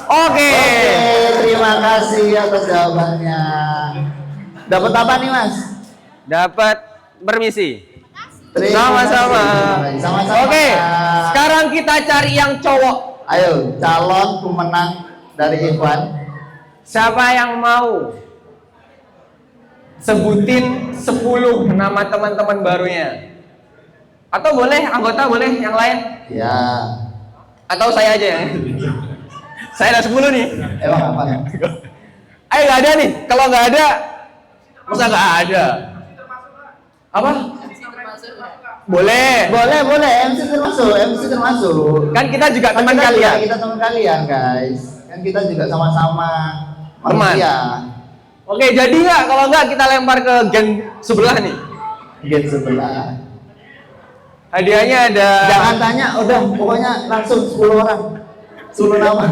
Oke, terima kasih atas jawabannya. Dapat apa nih, Mas? dapat permisi. Terima Sama-sama. kasih. Sama-sama. Oke, sekarang kita cari yang cowok. Ayo, calon pemenang dari Ivan. Siapa yang mau sebutin 10 nama teman-teman barunya? Atau boleh anggota, boleh yang lain? Ya. Atau saya aja yang saya ada 10 nih. Emang apa? Ayo, nggak ada nih. Kalau nggak ada, masa nggak ada? Apa? Boleh. Boleh. MC termasuk. Kan kita juga Kan teman kita kalian. juga- Kita teman kalian, guys. Kan kita juga sama-sama Teman. manusia. Oke, jadi nggak? Kalau nggak kita lempar ke gen sebelah nih. Gen sebelah. Hadiahnya ada. Jangan tanya, udah pokoknya langsung 10 orang. 10 nama.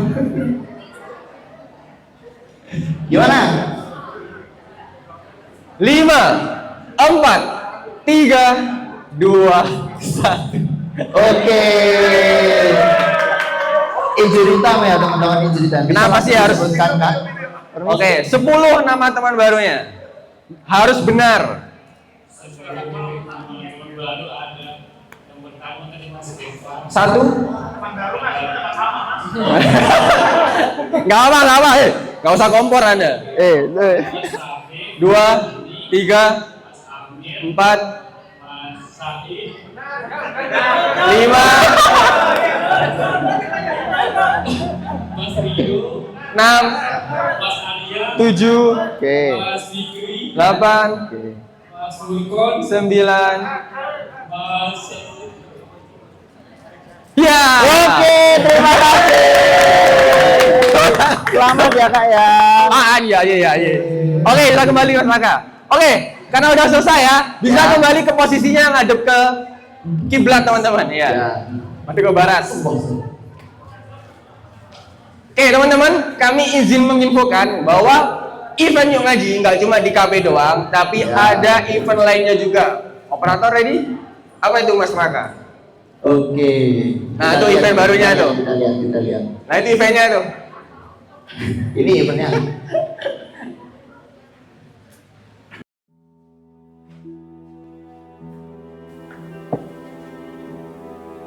Gimana? 5, 4, 3, 2, 1. Oke. Injury time ya teman-teman, injury time. Bisa Kenapa sih harus- disebutkan, kan? Oke, 10 nama teman barunya. Harus benar. Satu. Nggak apa. Nggak usah kompor Anda. 2, 3, 4, 5, 6, 7, 8, 9. Ya. Oke, terima kasih. Selamat ya Kak ya. Iya. Oke, kita kembali Mas Maka. Oke, karena udah selesai ya, bisa Ya. kembali ke posisinya ngadep ke kiblat teman-teman. Ya. Mati ke barat. Oke teman-teman, kami izin menginfokan bahwa event Yuk Ngaji nggak cuma di KP doang, tapi Ya. ada event lainnya juga. Operator ready? Apa itu Mas Maka? Oke. Nah, Kita itu lihat, event barunya kita tuh. Kita lihat. Nah itu eventnya tuh. Ini eventnya.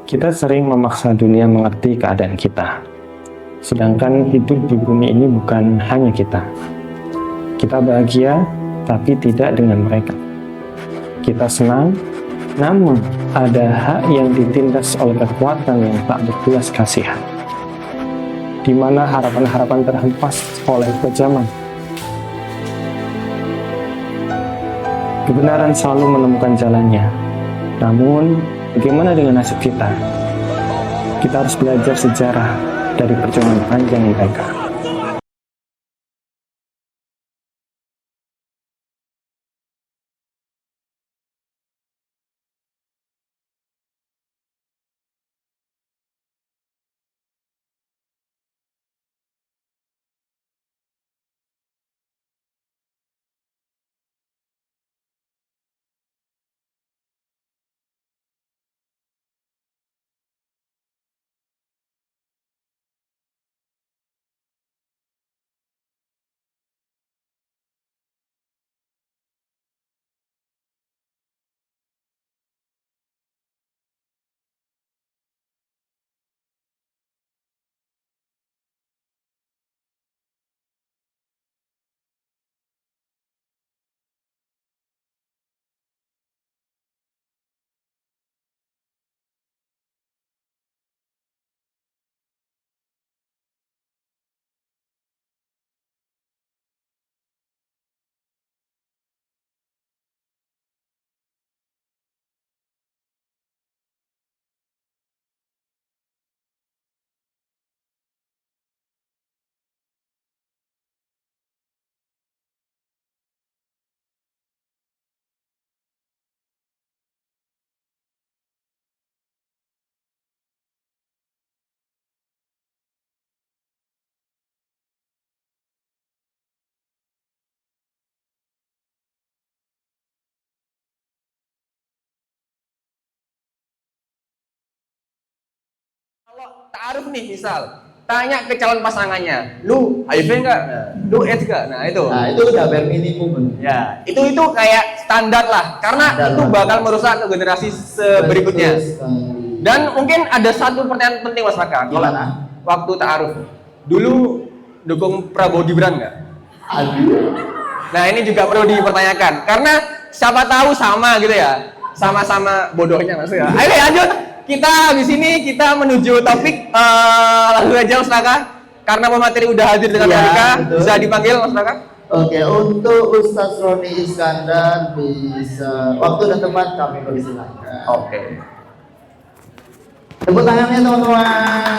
Kita sering memaksa dunia mengerti keadaan kita. Sedangkan hidup di bumi ini bukan hanya kita. Kita bahagia, tapi tidak dengan mereka. Kita senang, namun ada hak yang ditindas oleh kekuatan yang tak berbelas kasihan. Di mana harapan-harapan terhempas oleh kekejaman. Kebenaran selalu menemukan jalannya. Namun, bagaimana dengan nasib kita? Kita harus belajar sejarah dari perjuangan panjang mereka. Kalau ta'aruf nih misal, tanya ke calon pasangannya, lu HIV nggak? Nah, lu AIDS nggak? Nah itu. Nah, itu udah bare minimum. Ya, itu kayak standar lah, karena Standar itu lah. bakal merusak ke generasi berikutnya. Dan mungkin ada satu pertanyaan penting Mas Raka. Kalau Gimana? waktu ta'aruf, dulu dukung Prabowo Gibran nggak? Aduh. Nah ini juga perlu dipertanyakan, karena siapa tahu sama gitu ya, sama-sama bodohnya Mas ya. Ayo lanjut, kita habis ini kita menuju topik langsung aja Mas Raka, karena pemateri udah hadir dengan Iya, mereka, betul. bisa dipanggil Mas Raka. Oke, untuk Ustadz Roni Iskandar bisa waktu dan tempat kami persilakan. Oke. Tepuk tangannya teman-teman.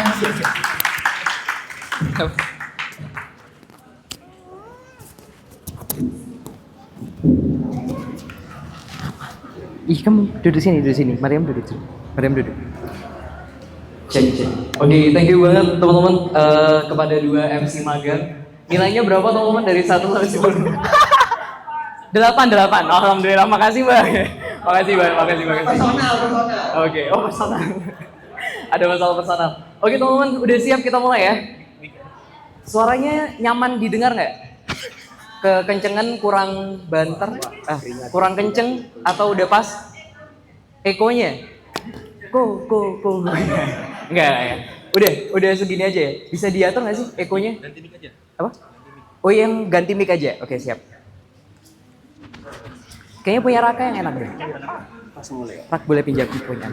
Ih, kamu duduk sini, duduk sini. Mariam duduk sini. Mariam duduk. Cek. Oke, thank you banget teman-teman kepada dua MC magang. Nilainya berapa teman-teman dari 1 sampai 10? 8. Alhamdulillah, makasih Bang. Makasih Bang. Personal. Oke, personal. Ada masalah personal. Oke teman-teman, udah siap kita mulai ya? Suaranya nyaman didengar nggak? Kekencengan kurang banter? Kurang kenceng atau udah pas? Ekonya? Enggak ya? Udah segini aja ya? Bisa diatur nggak sih ekonya? Ganti mic aja. Apa? Oh yang ganti mic aja? Oke siap. Kayaknya punya Raka yang enak deh. Rak boleh pinjam punya.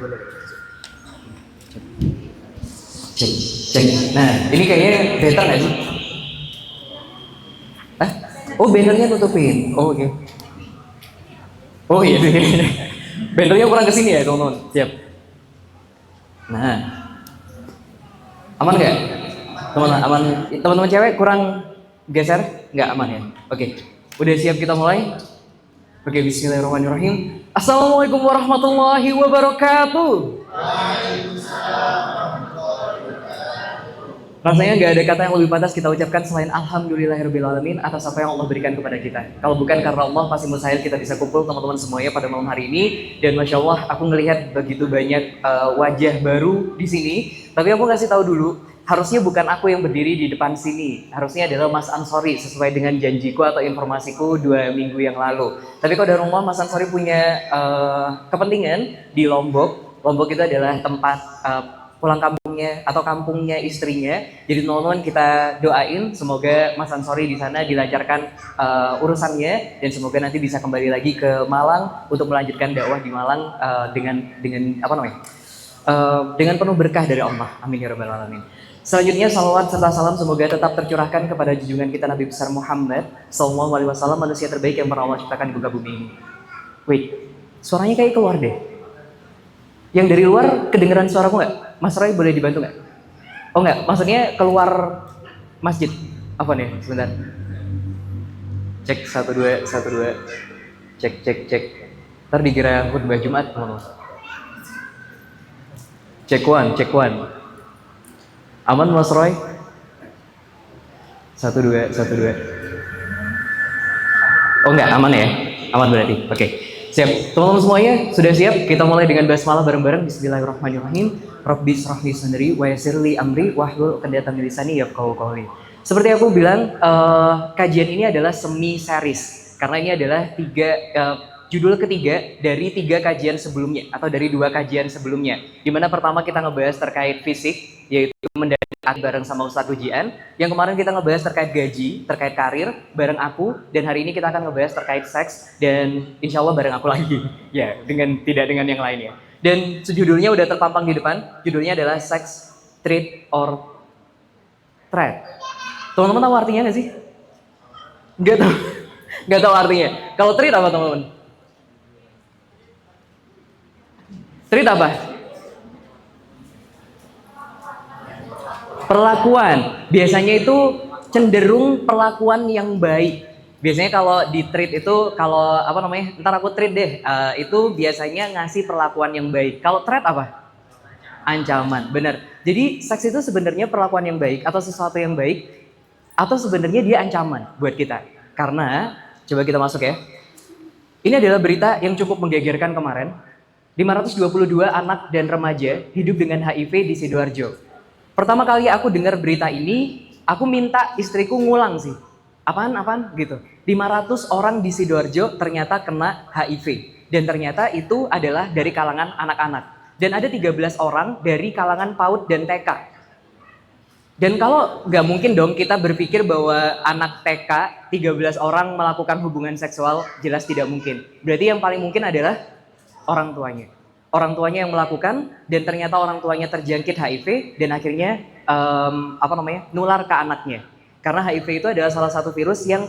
Cek. Nah, ini kayaknya better nggak sih? Oh, bannernya tutupin. Oh, oke. Oh iya sih. Bannernya kurang kesini ya, teman-teman. Siap. Nah, aman nggak? Aman. Teman-teman cewek kurang geser? Nggak aman ya? Oke. Udah siap kita mulai? Oke, bismillahirrahmanirrahim. Assalamualaikum warahmatullahi wabarakatuh. Rasanya nggak ada kata yang lebih pantas kita ucapkan selain alhamdulillahirrahmanirrahim atas apa yang Allah berikan kepada kita. Kalau bukan karena Allah, pasti mustahil kita bisa kumpul teman-teman semuanya pada malam hari ini. Dan Masya Allah, aku ngelihat begitu banyak wajah baru di sini. Tapi aku kasih tahu dulu, harusnya bukan aku yang berdiri di depan sini. Harusnya adalah Mas Ansori sesuai dengan janjiku atau informasiku 2 minggu yang lalu. Tapi kalau dari rumah Mas Ansori punya kepentingan di Lombok. Lombok itu adalah tempat pulang kampungnya atau kampungnya istrinya. Jadi teman-teman kita doain semoga Mas Ansori di sana dilancarkan urusannya dan semoga nanti bisa kembali lagi ke Malang untuk melanjutkan dakwah di Malang dengan apa namanya? Dengan penuh berkah dari Allah. Amin ya rabbal alamin. Selanjutnya salawat serta salam semoga tetap tercurahkan kepada junjungan kita Nabi besar Muhammad sallallahu alaihi wasallam, manusia terbaik yang pernah Allah ciptakan di muka bumi ini. Wait, suaranya kayak keluar deh. Yang dari luar kedengeran suaraku nggak? Mas Roy boleh dibantu nggak? Oh nggak, maksudnya keluar masjid. Apa nih? Sebentar. Cek 1 2 1 2. Cek. Ntar dikira khutbah Jumat teman-teman. Cek one. Aman Mas Roy? 1 2. Oh enggak, aman ya? Aman berarti. Oke. Siap. Teman-teman semuanya sudah siap? Kita mulai dengan basmalah bareng-bareng. Bismillahirrahmanirrahim. Rabbi shrah li sadri wa yassir li amri wahlul 'uqdatam min lisani yafqahu qawli. Seperti aku bilang, kajian ini adalah semi series karena ini adalah judul ketiga dari 3 kajian sebelumnya atau dari 2 kajian sebelumnya. Dimana pertama kita ngebahas terkait fisik, yaitu mendadak bareng sama Ustadz Ujian. Yang kemarin kita ngebahas terkait gaji, terkait karir bareng aku, dan hari ini kita akan ngebahas terkait seks dan insya Allah bareng aku lagi. Ya, tidak dengan yang lainnya. Dan judulnya udah terpampang di depan. Judulnya adalah Sex, Treat, or Threat. Teman-teman tahu artinya nggak sih? Nggak tahu artinya. Kalau treat apa teman-teman? Treat apa? Perlakuan. Biasanya itu cenderung perlakuan yang baik. Biasanya kalau di treat itu, kalau apa namanya, ntar aku treat deh, itu biasanya ngasih perlakuan yang baik. Kalau threat apa? Ancaman, benar. Jadi seks itu sebenarnya perlakuan yang baik atau sesuatu yang baik, atau sebenarnya dia ancaman buat kita. Karena, coba kita masuk ya. Ini adalah berita yang cukup menggegerkan kemarin. 522 anak dan remaja hidup dengan HIV di Sidoarjo. Pertama kali aku dengar berita ini, aku minta istriku ngulang sih. Apaan gitu. 500 orang di Sidoarjo ternyata kena HIV. Dan ternyata itu adalah dari kalangan anak-anak. Dan ada 13 orang dari kalangan PAUD dan TK. Dan kalau nggak mungkin dong kita berpikir bahwa anak TK 13 orang melakukan hubungan seksual, jelas tidak mungkin. Berarti yang paling mungkin adalah orang tuanya. Orang tuanya yang melakukan dan ternyata orang tuanya terjangkit HIV dan akhirnya nular ke anaknya. Karena HIV itu adalah salah satu virus yang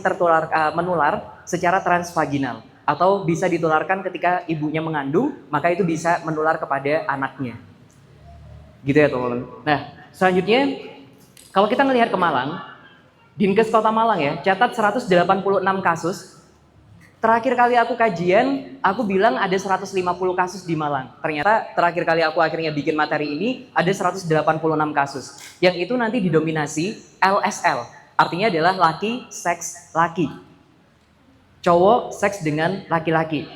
menular secara transvaginal atau bisa ditularkan ketika ibunya mengandung, maka itu bisa menular kepada anaknya. Gitu ya teman-teman. Nah, selanjutnya kalau kita melihat ke Malang, Dinkes Kota Malang ya, catat 186 kasus. Terakhir kali aku kajian, aku bilang ada 150 kasus di Malang. Ternyata terakhir kali aku akhirnya bikin materi ini, ada 186 kasus. Yang itu nanti didominasi LSL, artinya adalah laki seks laki. Cowok seks dengan laki-laki.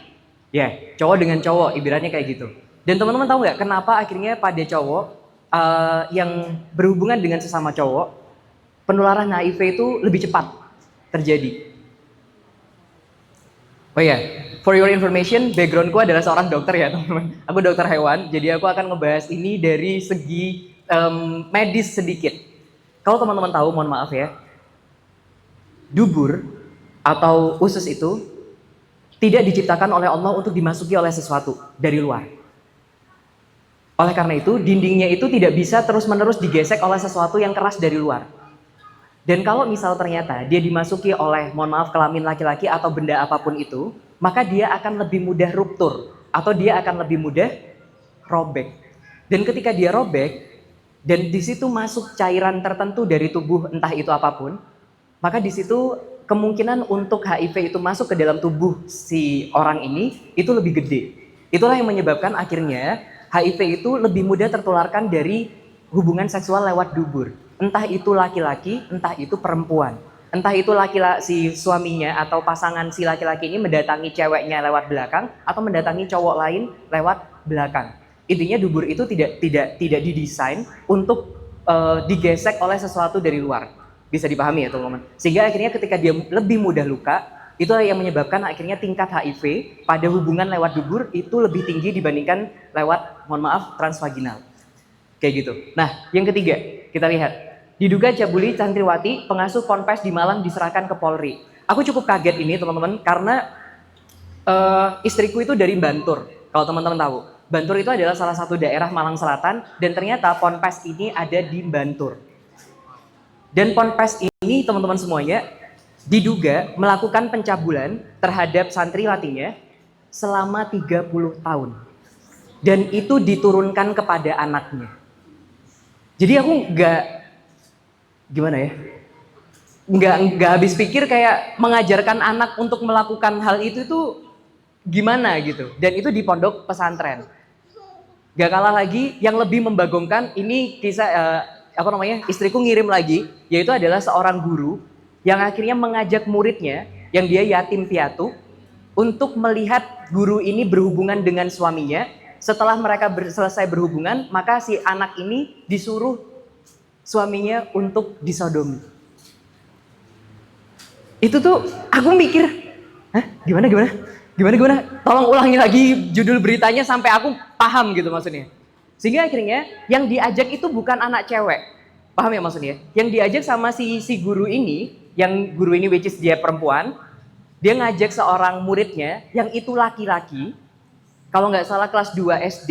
Ya, cowok dengan cowok, ibaratnya kayak gitu. Dan teman-teman tahu nggak kenapa akhirnya pada cowok yang berhubungan dengan sesama cowok, penularan HIV itu lebih cepat terjadi. Oh ya, for your information, backgroundku adalah seorang dokter ya teman-teman. Aku dokter hewan, jadi aku akan ngebahas ini dari segi medis sedikit. Kalau teman-teman tahu, mohon maaf ya, dubur atau usus itu tidak diciptakan oleh Allah untuk dimasuki oleh sesuatu dari luar. Oleh karena itu, dindingnya itu tidak bisa terus-menerus digesek oleh sesuatu yang keras dari luar. Dan kalau misal ternyata dia dimasuki oleh, mohon maaf, kelamin laki-laki atau benda apapun itu, maka dia akan lebih mudah ruptur atau dia akan lebih mudah robek. Dan ketika dia robek dan di situ masuk cairan tertentu dari tubuh entah itu apapun, maka di situ kemungkinan untuk HIV itu masuk ke dalam tubuh si orang ini itu lebih gede. Itulah yang menyebabkan akhirnya HIV itu lebih mudah tertularkan dari hubungan seksual lewat dubur. Entah itu laki-laki, entah itu perempuan. Entah itu si suaminya atau pasangan si laki-laki ini mendatangi ceweknya lewat belakang atau mendatangi cowok lain lewat belakang. Intinya dubur itu tidak didesain untuk digesek oleh sesuatu dari luar. Bisa dipahami ya teman-teman. Sehingga akhirnya ketika dia lebih mudah luka, itulah yang menyebabkan akhirnya tingkat HIV pada hubungan lewat dubur itu lebih tinggi dibandingkan lewat, mohon maaf, transvaginal. Kayak gitu. Nah, yang ketiga, kita lihat. Diduga cabuli santriwati pengasuh ponpes di Malang diserahkan ke Polri. Aku cukup kaget ini teman-teman karena istriku itu dari Bantur. Kalau teman-teman tahu, Bantur itu adalah salah satu daerah Malang Selatan dan ternyata ponpes ini ada di Bantur. Dan ponpes ini teman-teman semuanya diduga melakukan pencabulan terhadap santriwatinya selama 30 tahun. Dan itu diturunkan kepada anaknya. Jadi aku nggak habis pikir kayak mengajarkan anak untuk melakukan hal itu tuh gimana gitu. Dan itu di pondok pesantren. Gak kalah lagi yang lebih membagongkan ini kisah istriku ngirim lagi, yaitu adalah seorang guru yang akhirnya mengajak muridnya yang dia yatim piatu untuk melihat guru ini berhubungan dengan suaminya. Setelah mereka selesai berhubungan, maka si anak ini disuruh suaminya untuk disodomi. Itu tuh aku mikir, gimana? Tolong ulangi lagi judul beritanya sampai aku paham gitu maksudnya. Sehingga akhirnya yang diajak itu bukan anak cewek. Paham ya maksudnya? Yang diajak sama si guru ini, yang guru ini which is dia perempuan, dia ngajak seorang muridnya yang itu laki-laki, kalau nggak salah kelas 2 SD,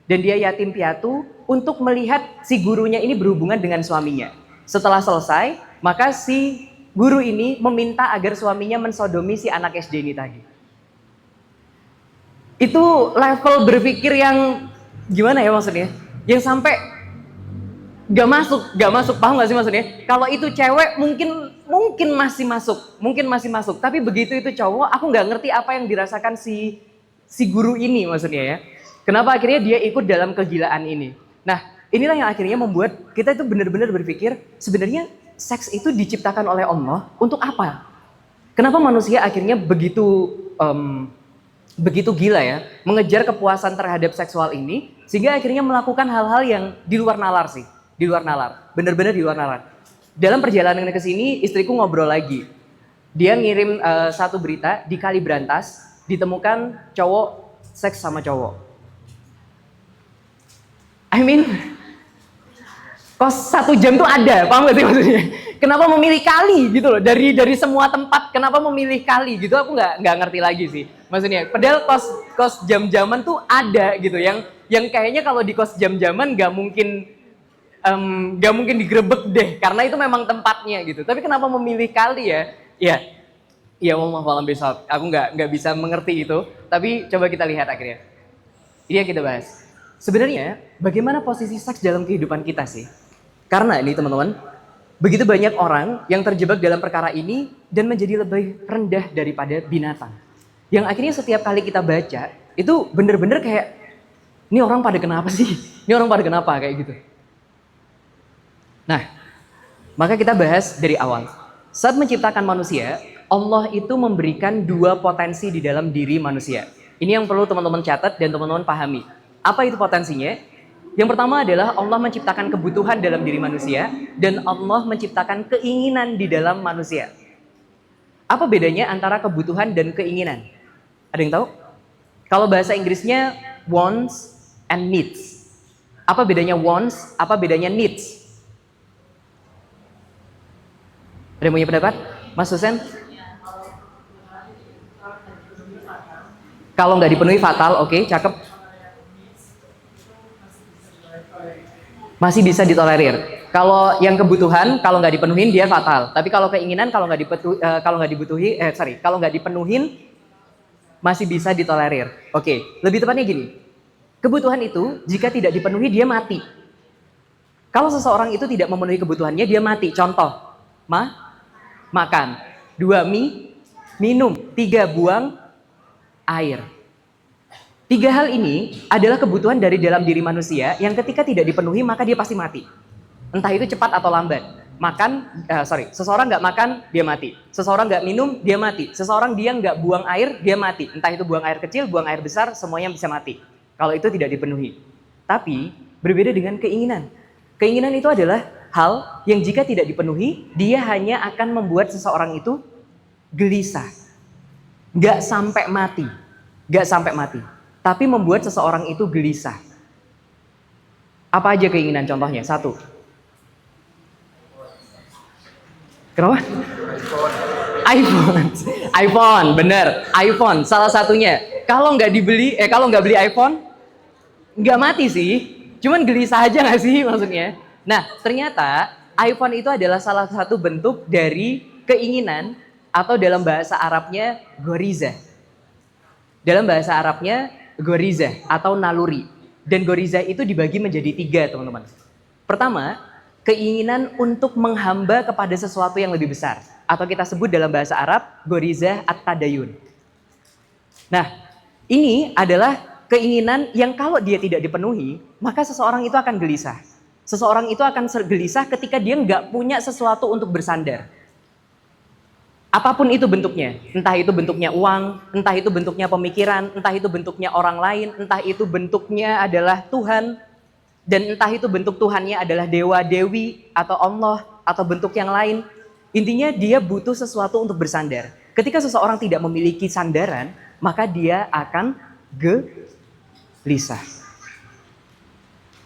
dan dia yatim piatu untuk melihat si gurunya ini berhubungan dengan suaminya. Setelah selesai, maka si guru ini meminta agar suaminya mensodomi si anak SD ini tadi. Itu level berpikir yang gimana ya maksudnya? Yang sampai gak masuk, paham gak sih maksudnya? Kalau itu cewek mungkin masih masuk, tapi begitu itu cowok, aku nggak ngerti apa yang dirasakan si guru ini maksudnya ya. Kenapa akhirnya dia ikut dalam kegilaan ini? Nah, inilah yang akhirnya membuat kita itu benar-benar berpikir sebenarnya seks itu diciptakan oleh Allah untuk apa? Kenapa manusia akhirnya begitu gila ya, mengejar kepuasan terhadap seksual ini, sehingga akhirnya melakukan hal-hal yang di luar nalar sih. di luar nalar, bener-bener di luar nalar. Dalam perjalanan ke sini, istriku ngobrol lagi. Dia ngirim satu berita di Kalibrantas, ditemukan cowok seks sama cowok. I mean, kos 1 jam tuh ada, paham gak sih maksudnya? Kenapa memilih Kali gitu loh? Dari semua tempat, kenapa memilih Kali gitu? Aku nggak ngerti lagi sih. Maksudnya, padahal kos jam-jaman tuh ada gitu, yang kayaknya kalau di kos jam-jaman nggak mungkin digerebek deh, karena itu memang tempatnya gitu. Tapi kenapa memilih Kali ya? Ya wallahu a'lam bishawab. Aku nggak bisa mengerti itu. Tapi coba kita lihat akhirnya. Ini yang kita bahas. Sebenarnya, bagaimana posisi seks dalam kehidupan kita sih? Karena ini teman-teman, begitu banyak orang yang terjebak dalam perkara ini dan menjadi lebih rendah daripada binatang. Yang akhirnya setiap kali kita baca, itu bener-bener kayak, ini orang pada kenapa sih? Ini orang pada kenapa? Kayak gitu. Nah, maka kita bahas dari awal. Saat menciptakan manusia, Allah itu memberikan 2 potensi di dalam diri manusia. Ini yang perlu teman-teman catat dan teman-teman pahami. Apa itu potensinya? Yang pertama adalah Allah menciptakan kebutuhan dalam diri manusia dan Allah menciptakan keinginan di dalam manusia. Apa bedanya antara kebutuhan dan keinginan? Ada yang tahu? Kalau bahasa Inggrisnya wants and needs. Apa bedanya wants? Apa bedanya needs? Ada yang punya pendapat? Mas Husen? Kalau nggak dipenuhi fatal, oke, cakep. Masih bisa ditolerir. Kalau yang kebutuhan, kalau nggak dipenuhin dia fatal. Tapi kalau keinginan, kalau nggak dipenuhin, masih bisa ditolerir. Oke, lebih tepatnya gini. Kebutuhan itu jika tidak dipenuhi dia mati. Kalau seseorang itu tidak memenuhi kebutuhannya dia mati. Contoh, makan. 2, minum. 3, buang air. 3 hal ini adalah kebutuhan dari dalam diri manusia yang ketika tidak dipenuhi maka dia pasti mati. Entah itu cepat atau lambat. Seseorang nggak makan, dia mati. Seseorang nggak minum, dia mati. Seseorang dia nggak buang air, dia mati. Entah itu buang air kecil, buang air besar, semuanya bisa mati. Kalau itu tidak dipenuhi. Tapi berbeda dengan keinginan. Keinginan itu adalah hal yang jika tidak dipenuhi, dia hanya akan membuat seseorang itu gelisah. Nggak sampai mati. Tapi membuat seseorang itu gelisah. Apa aja keinginan contohnya? 1. Kenapa? iPhone, bener. iPhone, salah satunya. Kalau nggak beli iPhone, nggak mati sih. Cuman gelisah aja nggak sih maksudnya? Nah, ternyata iPhone itu adalah salah satu bentuk dari keinginan atau dalam bahasa Arabnya goriza. Dalam bahasa Arabnya goriza atau naluri. Dan goriza itu dibagi menjadi 3, teman-teman. Pertama, keinginan untuk menghamba kepada sesuatu yang lebih besar. Atau kita sebut dalam bahasa Arab, goriza at-tadayun. Nah, ini adalah keinginan yang kalau dia tidak dipenuhi, maka seseorang itu akan gelisah. Seseorang itu akan gelisah ketika dia nggak punya sesuatu untuk bersandar. Apapun itu bentuknya, entah itu bentuknya uang, entah itu bentuknya pemikiran, entah itu bentuknya orang lain, entah itu bentuknya adalah Tuhan, dan entah itu bentuk Tuhannya adalah dewa, dewi, atau Allah, atau bentuk yang lain. Intinya dia butuh sesuatu untuk bersandar. Ketika seseorang tidak memiliki sandaran, maka dia akan gelisah.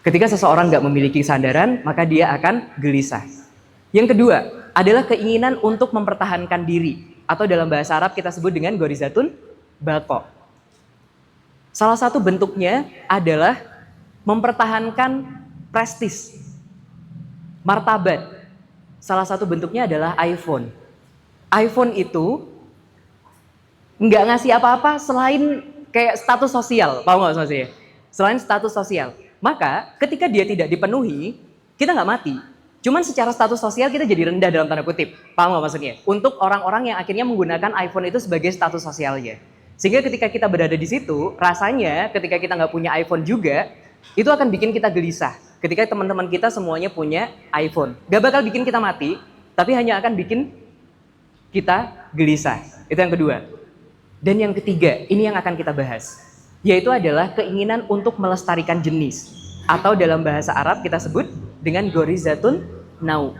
Ketika seseorang nggak memiliki sandaran, maka dia akan gelisah. Yang kedua adalah keinginan untuk mempertahankan diri, atau dalam bahasa Arab kita sebut dengan gorizatun baqo. Salah satu bentuknya adalah mempertahankan prestis, martabat. Salah satu bentuknya adalah iPhone. iPhone itu nggak ngasih apa-apa selain kayak status sosial, paham nggak maksudnya? Selain status sosial. Maka ketika dia tidak dipenuhi, kita nggak mati. Cuman secara status sosial kita jadi rendah dalam tanda kutip. Paham nggak maksudnya? Untuk orang-orang yang akhirnya menggunakan iPhone itu sebagai status sosialnya. Sehingga ketika kita berada di situ, rasanya ketika kita nggak punya iPhone juga, itu akan bikin kita gelisah. Ketika teman-teman kita semuanya punya iPhone. Gak bakal bikin kita mati, tapi hanya akan bikin kita gelisah. Itu yang kedua. Dan yang ketiga, ini yang akan kita bahas. Yaitu adalah keinginan untuk melestarikan jenis. Atau dalam bahasa Arab kita sebut dengan gorizatun nau.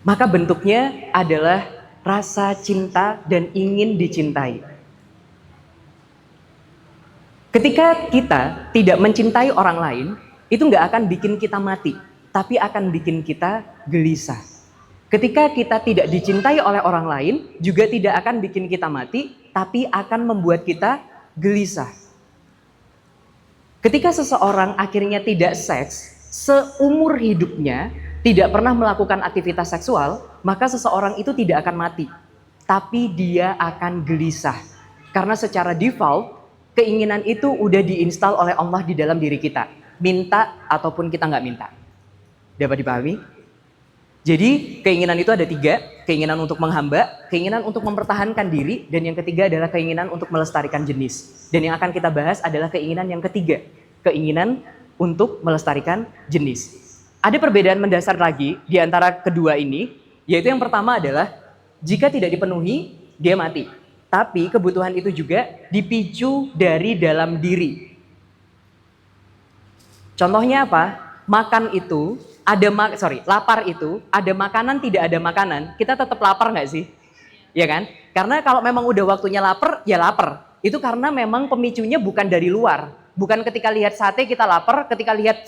Maka bentuknya adalah rasa cinta dan ingin dicintai. Ketika kita tidak mencintai orang lain, itu nggak akan bikin kita mati, tapi akan bikin kita gelisah. Ketika kita tidak dicintai oleh orang lain, juga tidak akan bikin kita mati, tapi akan membuat kita gelisah. Ketika seseorang akhirnya tidak seks, seumur hidupnya tidak pernah melakukan aktivitas seksual, maka seseorang itu tidak akan mati, tapi dia akan gelisah. Karena secara default, keinginan itu udah diinstal oleh Allah di dalam diri kita. Minta ataupun kita nggak minta. Dapat dipahami? Jadi keinginan itu ada 3, keinginan untuk menghamba, keinginan untuk mempertahankan diri, dan yang ketiga adalah keinginan untuk melestarikan jenis. Dan yang akan kita bahas adalah keinginan yang ketiga, keinginan untuk melestarikan jenis. Ada perbedaan mendasar lagi di antara kedua ini, yaitu yang pertama adalah jika tidak dipenuhi, dia mati. Tapi kebutuhan itu juga dipicu dari dalam diri. Contohnya apa? Makan itu, lapar itu, ada makanan, tidak ada makanan, kita tetap lapar nggak sih? Ya kan? Karena kalau memang udah waktunya lapar, ya lapar. Itu karena memang pemicunya bukan dari luar. Bukan ketika lihat sate kita lapar, ketika lihat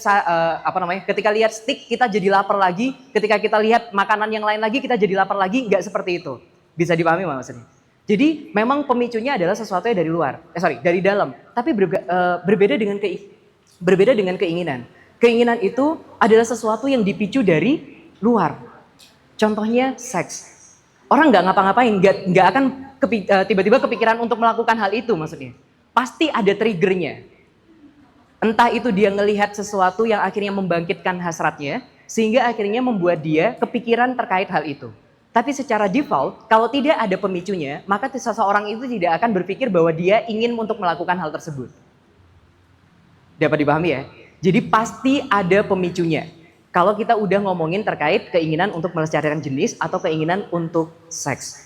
ketika lihat steak kita jadi lapar lagi, ketika kita lihat makanan yang lain lagi kita jadi lapar lagi, nggak seperti itu. Bisa dipahami maksudnya? Jadi memang pemicunya adalah sesuatu yang dari luar, dari dalam. Tapi berbeda dengan keinginan. Keinginan itu adalah sesuatu yang dipicu dari luar. Contohnya seks. Orang nggak ngapa-ngapain, nggak akan tiba-tiba kepikiran untuk melakukan hal itu maksudnya. Pasti ada triggernya. Entah itu dia ngelihat sesuatu yang akhirnya membangkitkan hasratnya, sehingga akhirnya membuat dia kepikiran terkait hal itu. Tapi secara default, kalau tidak ada pemicunya, maka seseorang itu tidak akan berpikir bahwa dia ingin untuk melakukan hal tersebut. Dapat dipahami ya? Jadi pasti ada pemicunya. Kalau kita udah ngomongin terkait keinginan untuk melestarikan jenis atau keinginan untuk seks.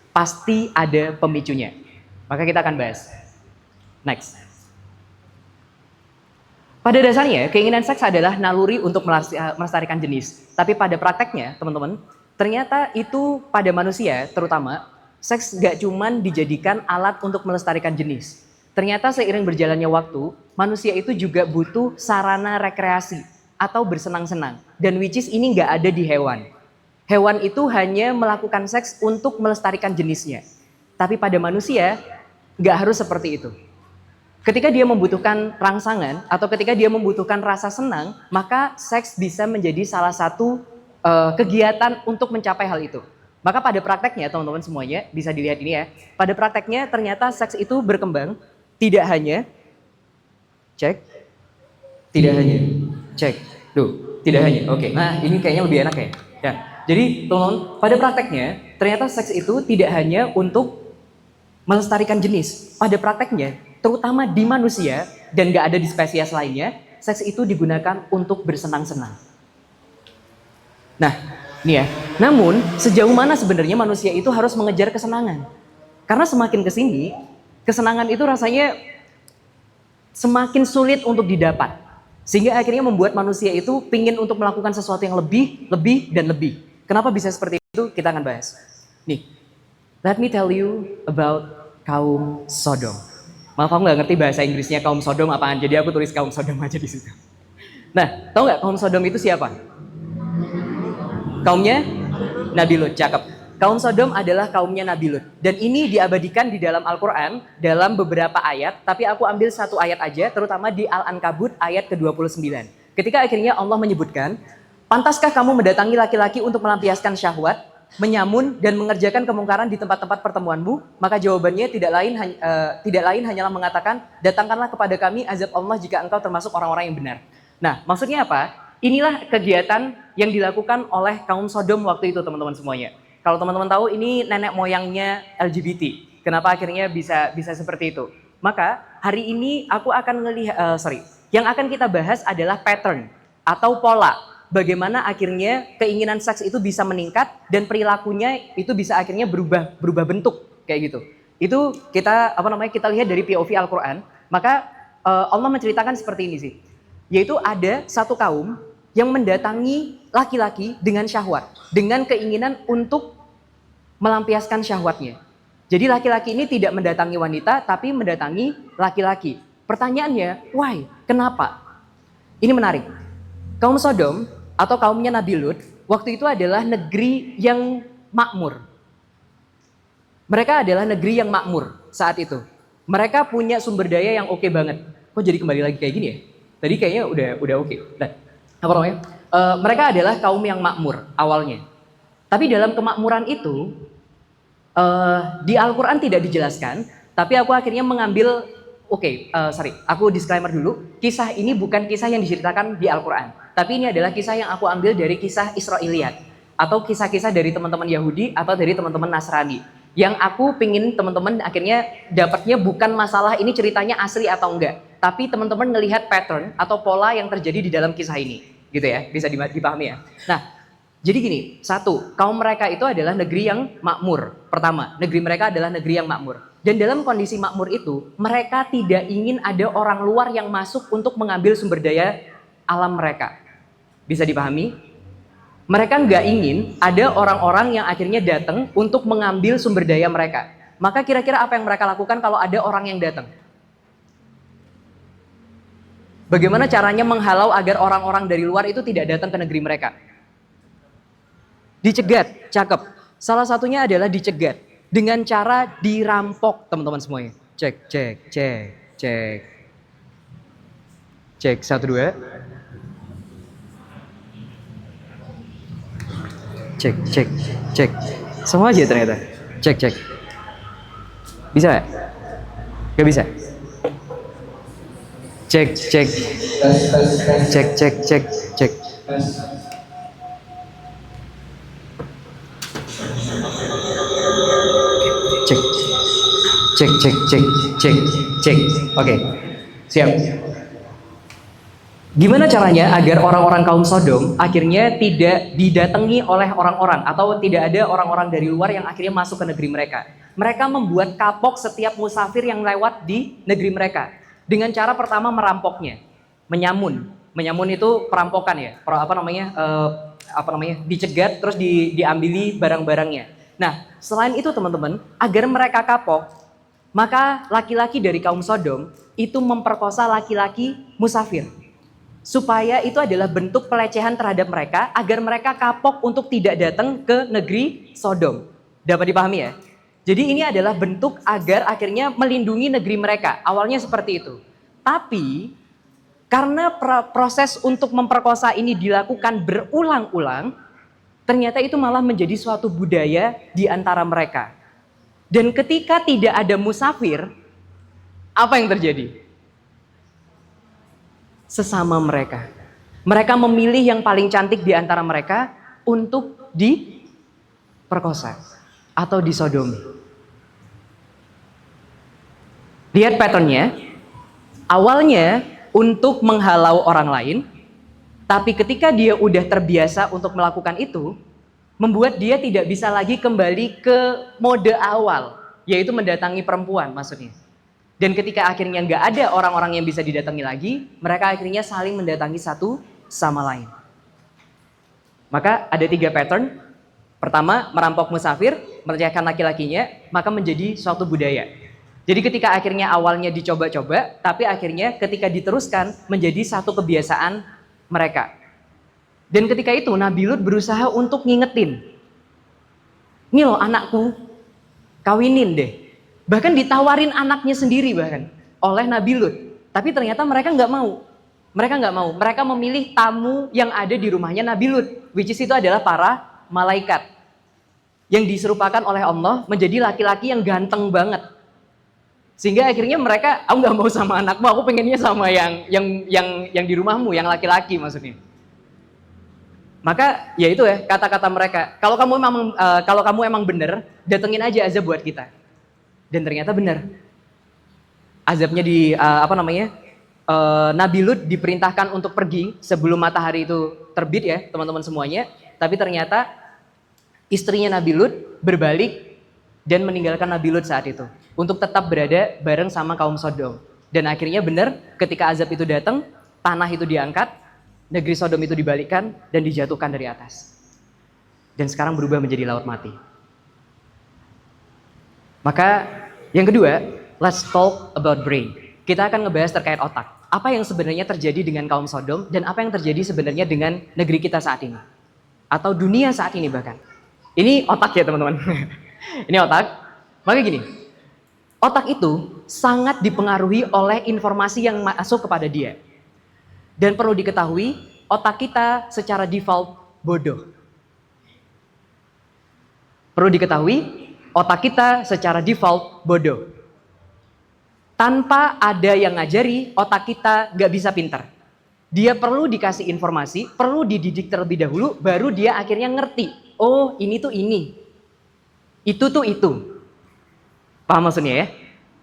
Pasti ada pemicunya. Maka kita akan bahas. Next. Pada dasarnya, keinginan seks adalah naluri untuk melestarikan jenis. Tapi pada prakteknya, teman-teman, ternyata itu pada manusia terutama, seks gak cuman dijadikan alat untuk melestarikan jenis. Ternyata seiring berjalannya waktu, manusia itu juga butuh sarana rekreasi atau bersenang-senang. Dan which is ini nggak ada di hewan. Hewan itu hanya melakukan seks untuk melestarikan jenisnya. Tapi pada manusia, nggak harus seperti itu. Ketika dia membutuhkan rangsangan atau ketika dia membutuhkan rasa senang, maka seks bisa menjadi salah satu kegiatan untuk mencapai hal itu. Maka pada prakteknya, teman-teman semuanya, bisa dilihat ini ya. Pada prakteknya ternyata seks itu berkembang tidak hanya tidak hanya. Oke. Nah, ini kayaknya lebih enak ya. Ya. Jadi, teman-teman, pada prakteknya ternyata seks itu tidak hanya untuk melestarikan jenis. Pada prakteknya, terutama di manusia dan gak ada di spesies lainnya, seks itu digunakan untuk bersenang-senang. Nah, ini ya. Namun, sejauh mana sebenarnya manusia itu harus mengejar kesenangan? Karena semakin kesini, kesenangan itu rasanya semakin sulit untuk didapat. Sehingga akhirnya membuat manusia itu pingin untuk melakukan sesuatu yang lebih, dan lebih. Kenapa bisa seperti itu? Kita akan bahas. Nih, let me tell you about kaum Sodom. Maaf aku nggak ngerti bahasa Inggrisnya kaum Sodom apaan, jadi aku tulis kaum Sodom aja di situ. Nah, tahu nggak kaum Sodom itu siapa? Kaumnya Nabi Lut, cakep. Kaum Sodom adalah kaumnya Nabi Lut. Dan ini diabadikan di dalam Al-Quran dalam beberapa ayat, tapi aku ambil satu ayat aja, terutama di Al-Ankabut ayat ke-29. Ketika akhirnya Allah menyebutkan, pantaskah kamu mendatangi laki-laki untuk melampiaskan syahwat, menyamun dan mengerjakan kemungkaran di tempat-tempat pertemuanmu? Maka jawabannya tidak lain hanyalah mengatakan, datangkanlah kepada kami azab Allah jika engkau termasuk orang-orang yang benar. Nah, maksudnya apa? Inilah kegiatan yang dilakukan oleh kaum Sodom waktu itu, teman-teman semuanya. Kalau teman-teman tahu, ini nenek moyangnya LGBT. Kenapa akhirnya bisa seperti itu? Maka hari ini aku akan yang akan kita bahas adalah pattern atau pola. Bagaimana akhirnya keinginan seks itu bisa meningkat dan perilakunya itu bisa akhirnya berubah bentuk kayak gitu. Itu kita lihat dari POV Al-Quran. Maka Allah menceritakan seperti ini sih. Yaitu ada satu kaum yang mendatangi laki-laki dengan syahwat, dengan keinginan untuk melampiaskan syahwatnya. Jadi laki-laki ini tidak mendatangi wanita, tapi mendatangi laki-laki. Pertanyaannya, why? Kenapa? Ini menarik. Kaum Sodom atau kaumnya Nabi Lut, waktu itu adalah negeri yang makmur. Mereka adalah negeri yang makmur saat itu. Mereka punya sumber daya yang oke banget. Kok jadi kembali lagi kayak gini ya? Tadi kayaknya udah oke. Nah, apa namanya? Mereka adalah kaum yang makmur awalnya. Tapi dalam kemakmuran itu, di Al-Quran tidak dijelaskan. Tapi aku akhirnya mengambil, aku disclaimer dulu. Kisah ini bukan kisah yang diceritakan di Al-Quran. Tapi ini adalah kisah yang aku ambil dari kisah Israiliyat. Atau kisah-kisah dari teman-teman Yahudi atau dari teman-teman Nasrani. Yang aku pingin teman-teman akhirnya dapatnya bukan masalah ini ceritanya asli atau enggak. Tapi teman-teman ngelihat pattern atau pola yang terjadi di dalam kisah ini. Gitu ya, bisa dipahami ya. Nah, jadi gini, satu, kaum mereka itu adalah negeri yang makmur. Pertama, negeri mereka adalah negeri yang makmur. Dan dalam kondisi makmur itu, mereka tidak ingin ada orang luar yang masuk untuk mengambil sumber daya alam mereka. Bisa dipahami? Mereka nggak ingin ada orang-orang yang akhirnya datang untuk mengambil sumber daya mereka. Maka kira-kira apa yang mereka lakukan kalau ada orang yang datang? Bagaimana caranya menghalau agar orang-orang dari luar itu tidak datang ke negeri mereka? Dicegat, cakep. Salah satunya adalah dicegat dengan cara dirampok, teman-teman semuanya. Cek. Cek, 1, 2. Cek. Semua aja ternyata. Cek. Bisa nggak? Gak bisa? Cek. Cek. Oke, siap. Gimana caranya agar orang-orang kaum Sodom akhirnya tidak didatangi oleh orang-orang atau tidak ada orang-orang dari luar yang akhirnya masuk ke negeri mereka? Mereka membuat kapok setiap musafir yang lewat di negeri mereka dengan cara pertama merampoknya, menyamun. Menyamun itu perampokan ya, dicegat terus diambili barang-barangnya. Nah, selain itu teman-teman, agar mereka kapok, maka laki-laki dari kaum Sodom itu memperkosa laki-laki musafir. Supaya itu adalah bentuk pelecehan terhadap mereka agar mereka kapok untuk tidak datang ke negeri Sodom. Dapat dipahami ya? Jadi ini adalah bentuk agar akhirnya melindungi negeri mereka. Awalnya seperti itu. Tapi karena proses untuk memperkosa ini dilakukan berulang-ulang, ternyata itu malah menjadi suatu budaya di antara mereka. Dan ketika tidak ada musafir, apa yang terjadi? Sesama mereka. Mereka memilih yang paling cantik di antara mereka untuk diperkosa atau disodomi. Lihat patternnya. Awalnya untuk menghalau orang lain, tapi ketika dia udah terbiasa untuk melakukan itu, membuat dia tidak bisa lagi kembali ke mode awal, yaitu mendatangi perempuan maksudnya. Dan ketika akhirnya nggak ada orang-orang yang bisa didatangi lagi, mereka akhirnya saling mendatangi satu sama lain. Maka ada 3 pattern. Pertama, merampok musafir, merendahkan laki-lakinya, maka menjadi suatu budaya. Jadi ketika akhirnya awalnya dicoba-coba, tapi akhirnya ketika diteruskan menjadi satu kebiasaan mereka. Dan ketika itu Nabi Lut berusaha untuk ngingetin. Ini loh anakku, kawinin deh. Bahkan ditawarin anaknya sendiri bahkan oleh Nabi Lut. Tapi ternyata mereka nggak mau. Mereka memilih tamu yang ada di rumahnya Nabi Lut. Which is itu adalah para malaikat. Yang diserupakan oleh Allah menjadi laki-laki yang ganteng banget. Sehingga akhirnya mereka, aku nggak mau sama anakmu, aku pengennya sama yang di rumahmu, yang laki-laki maksudnya. Maka ya itu ya kata-kata mereka. Kalau kamu emang bener, datengin aja azab buat kita. Dan ternyata benar. Azabnya Nabi Lut diperintahkan untuk pergi sebelum matahari itu terbit ya teman-teman semuanya. Tapi ternyata istrinya Nabi Lut berbalik dan meninggalkan Nabi Lut saat itu. Untuk tetap berada bareng sama kaum Sodom. Dan akhirnya benar ketika azab itu datang, tanah itu diangkat, negeri Sodom itu dibalikkan dan dijatuhkan dari atas. Dan sekarang berubah menjadi laut mati. Maka yang kedua, let's talk about brain. Kita akan ngebahas terkait otak. Apa yang sebenarnya terjadi dengan kaum Sodom dan apa yang terjadi sebenarnya dengan negeri kita saat ini. Atau dunia saat ini bahkan. Ini otak ya teman-teman. Ini otak. Maka gini, otak itu sangat dipengaruhi oleh informasi yang masuk kepada dia. Dan perlu diketahui, otak kita secara default bodoh. Perlu diketahui, otak kita secara default bodoh. Tanpa ada yang ngajari, otak kita nggak bisa pintar. Dia perlu dikasih informasi, perlu dididik terlebih dahulu, baru dia akhirnya ngerti. Oh, ini tuh ini. Itu tuh itu. Paham maksudnya ya?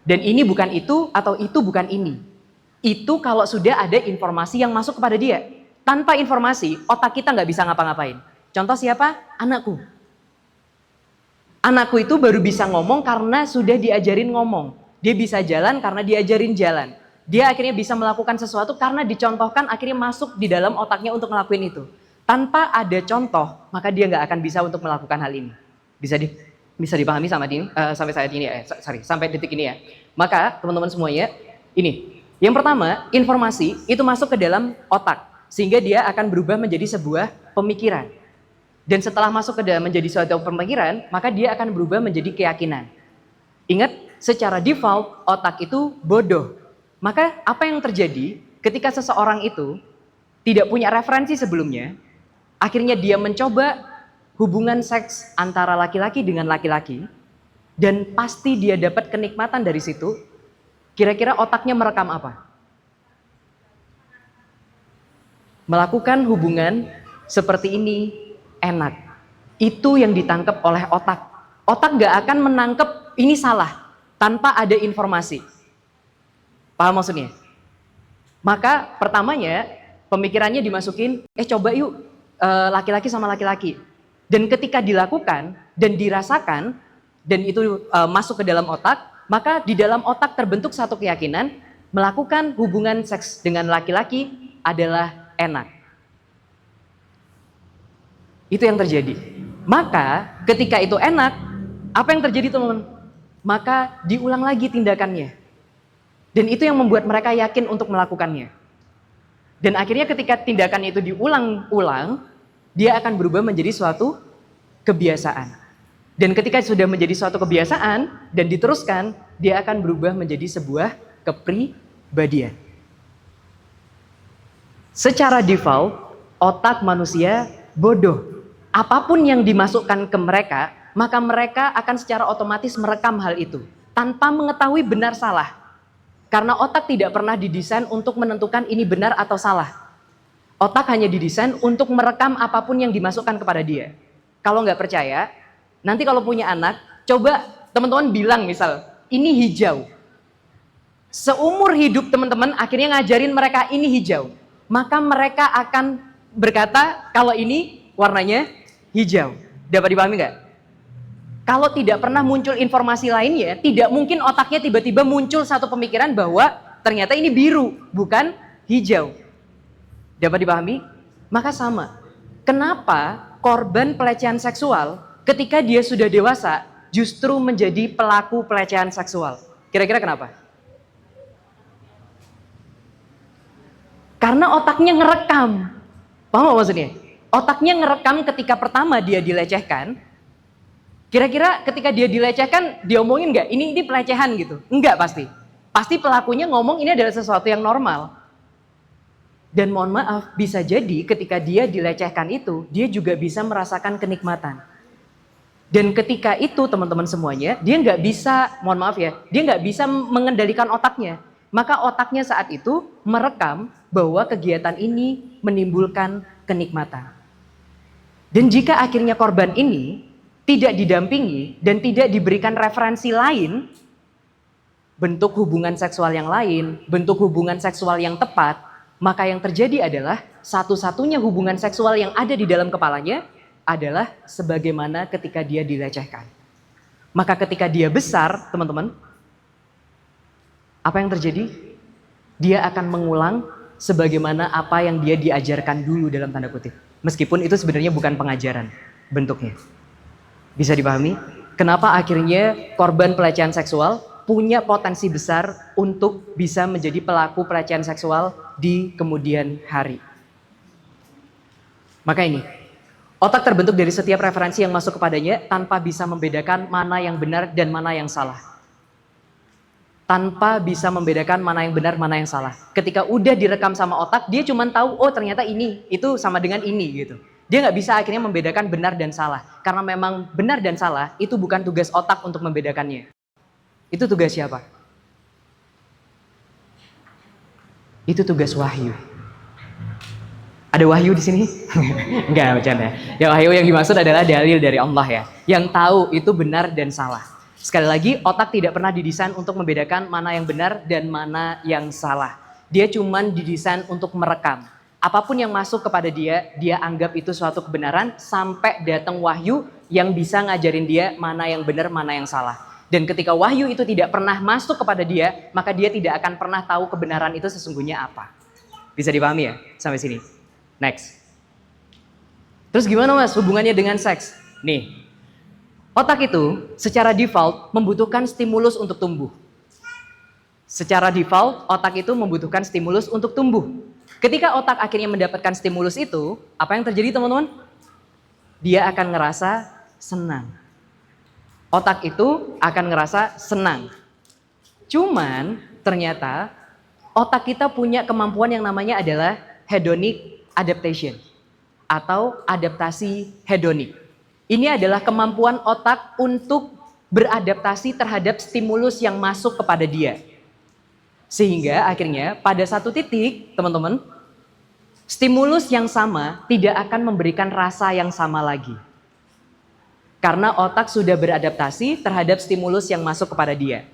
Dan ini bukan itu, atau itu bukan ini. Itu kalau sudah ada informasi yang masuk kepada dia. Tanpa informasi, otak kita nggak bisa ngapa-ngapain. Contoh siapa? Anakku. Anakku itu baru bisa ngomong karena sudah diajarin ngomong. Dia bisa jalan karena diajarin jalan. Dia akhirnya bisa melakukan sesuatu karena dicontohkan, akhirnya masuk di dalam otaknya untuk ngelakuin itu. Tanpa ada contoh, maka dia nggak akan bisa untuk melakukan hal ini. Bisa dipahami sampai saat ini ya, sampai detik ini ya. Maka teman-teman semuanya, ini yang pertama, informasi itu masuk ke dalam otak sehingga dia akan berubah menjadi sebuah pemikiran. Dan setelah masuk ke dalam menjadi suatu pemikiran, maka dia akan berubah menjadi keyakinan. Ingat, secara default otak itu bodoh. Maka apa yang terjadi ketika seseorang itu tidak punya referensi sebelumnya, akhirnya dia mencoba hubungan seks antara laki-laki dengan laki-laki, dan pasti dia dapat kenikmatan dari situ. Kira-kira otaknya merekam apa? Melakukan hubungan seperti ini enak. Itu yang ditangkap oleh otak. Otak gak akan menangkap ini salah tanpa ada informasi. Paham maksudnya? Maka pertamanya pemikirannya dimasukin, coba yuk laki-laki sama laki-laki. Dan ketika dilakukan dan dirasakan dan itu masuk ke dalam otak, maka di dalam otak terbentuk satu keyakinan melakukan hubungan seks dengan laki-laki adalah enak. Itu yang terjadi. Maka ketika itu enak, apa yang terjadi teman-teman? Maka diulang lagi tindakannya. Dan itu yang membuat mereka yakin untuk melakukannya. Dan akhirnya ketika tindakan itu diulang-ulang, dia akan berubah menjadi suatu kebiasaan. Dan ketika sudah menjadi suatu kebiasaan dan diteruskan, dia akan berubah menjadi sebuah kepribadian. Secara default, otak manusia bodoh. Apapun yang dimasukkan ke mereka, maka mereka akan secara otomatis merekam hal itu tanpa mengetahui benar salah. Karena otak tidak pernah didesain untuk menentukan ini benar atau salah. Otak hanya didesain untuk merekam apapun yang dimasukkan kepada dia. Kalau nggak percaya, nanti kalau punya anak, coba teman-teman bilang misal, ini hijau. Seumur hidup teman-teman akhirnya ngajarin mereka ini hijau. Maka mereka akan berkata kalau ini warnanya hijau. Dapat dipahami nggak? Kalau tidak pernah muncul informasi lainnya, tidak mungkin otaknya tiba-tiba muncul satu pemikiran bahwa ternyata ini biru, bukan hijau. Dapat dipahami? Maka sama. Kenapa korban pelecehan seksual ketika dia sudah dewasa justru menjadi pelaku pelecehan seksual? Kira-kira kenapa? Karena otaknya ngerekam. Paham gak maksudnya? Otaknya ngerekam ketika pertama dia dilecehkan. Kira-kira ketika dia dilecehkan, dia omongin nggak? Ini pelecehan gitu? Enggak pasti. Pasti pelakunya ngomong ini adalah sesuatu yang normal. Dan mohon maaf, bisa jadi ketika dia dilecehkan itu, dia juga bisa merasakan kenikmatan. Dan ketika itu teman-teman semuanya, dia nggak bisa, mohon maaf ya, dia nggak bisa mengendalikan otaknya. Maka otaknya saat itu merekam bahwa kegiatan ini menimbulkan kenikmatan. Dan jika akhirnya korban ini tidak didampingi dan tidak diberikan referensi lain, bentuk hubungan seksual yang lain, bentuk hubungan seksual yang tepat, maka yang terjadi adalah satu-satunya hubungan seksual yang ada di dalam kepalanya adalah sebagaimana ketika dia dilecehkan. Maka ketika dia besar, teman-teman, apa yang terjadi? Dia akan mengulang sebagaimana apa yang dia diajarkan dulu dalam tanda kutip. Meskipun itu sebenarnya bukan pengajaran bentuknya. Bisa dipahami? Kenapa akhirnya korban pelecehan seksual punya potensi besar untuk bisa menjadi pelaku pelecehan seksual di kemudian hari. Maka ini, otak terbentuk dari setiap referensi yang masuk kepadanya tanpa bisa membedakan mana yang benar dan mana yang salah. Tanpa bisa membedakan mana yang benar, mana yang salah. Ketika udah direkam sama otak, dia cuma tahu, oh ternyata ini, itu sama dengan ini gitu. Dia nggak bisa akhirnya membedakan benar dan salah. Karena memang benar dan salah, itu bukan tugas otak untuk membedakannya. Itu tugas siapa? Itu tugas wahyu. Ada wahyu di sini? Enggak, bercanda. Ya wahyu yang dimaksud adalah dalil dari Allah ya. Yang tahu itu benar dan salah. Sekali lagi, otak tidak pernah didesain untuk membedakan mana yang benar dan mana yang salah. Dia cuma didesain untuk merekam. Apapun yang masuk kepada dia, dia anggap itu suatu kebenaran sampai datang wahyu yang bisa ngajarin dia mana yang benar, mana yang salah. Dan ketika wahyu itu tidak pernah masuk kepada dia, maka dia tidak akan pernah tahu kebenaran itu sesungguhnya apa. Bisa dipahami ya? Sampai sini. Next. Terus gimana mas hubungannya dengan seks? Nih. Otak itu secara default membutuhkan stimulus untuk tumbuh. Secara default, otak itu membutuhkan stimulus untuk tumbuh. Ketika otak akhirnya mendapatkan stimulus itu, apa yang terjadi teman-teman? Dia akan ngerasa senang. Otak itu akan ngerasa senang. Cuman ternyata otak kita punya kemampuan yang namanya adalah hedonic adaptation atau adaptasi hedonik. Ini adalah kemampuan otak untuk beradaptasi terhadap stimulus yang masuk kepada dia. Sehingga akhirnya pada satu titik, teman-teman, stimulus yang sama tidak akan memberikan rasa yang sama lagi. Karena otak sudah beradaptasi terhadap stimulus yang masuk kepada dia.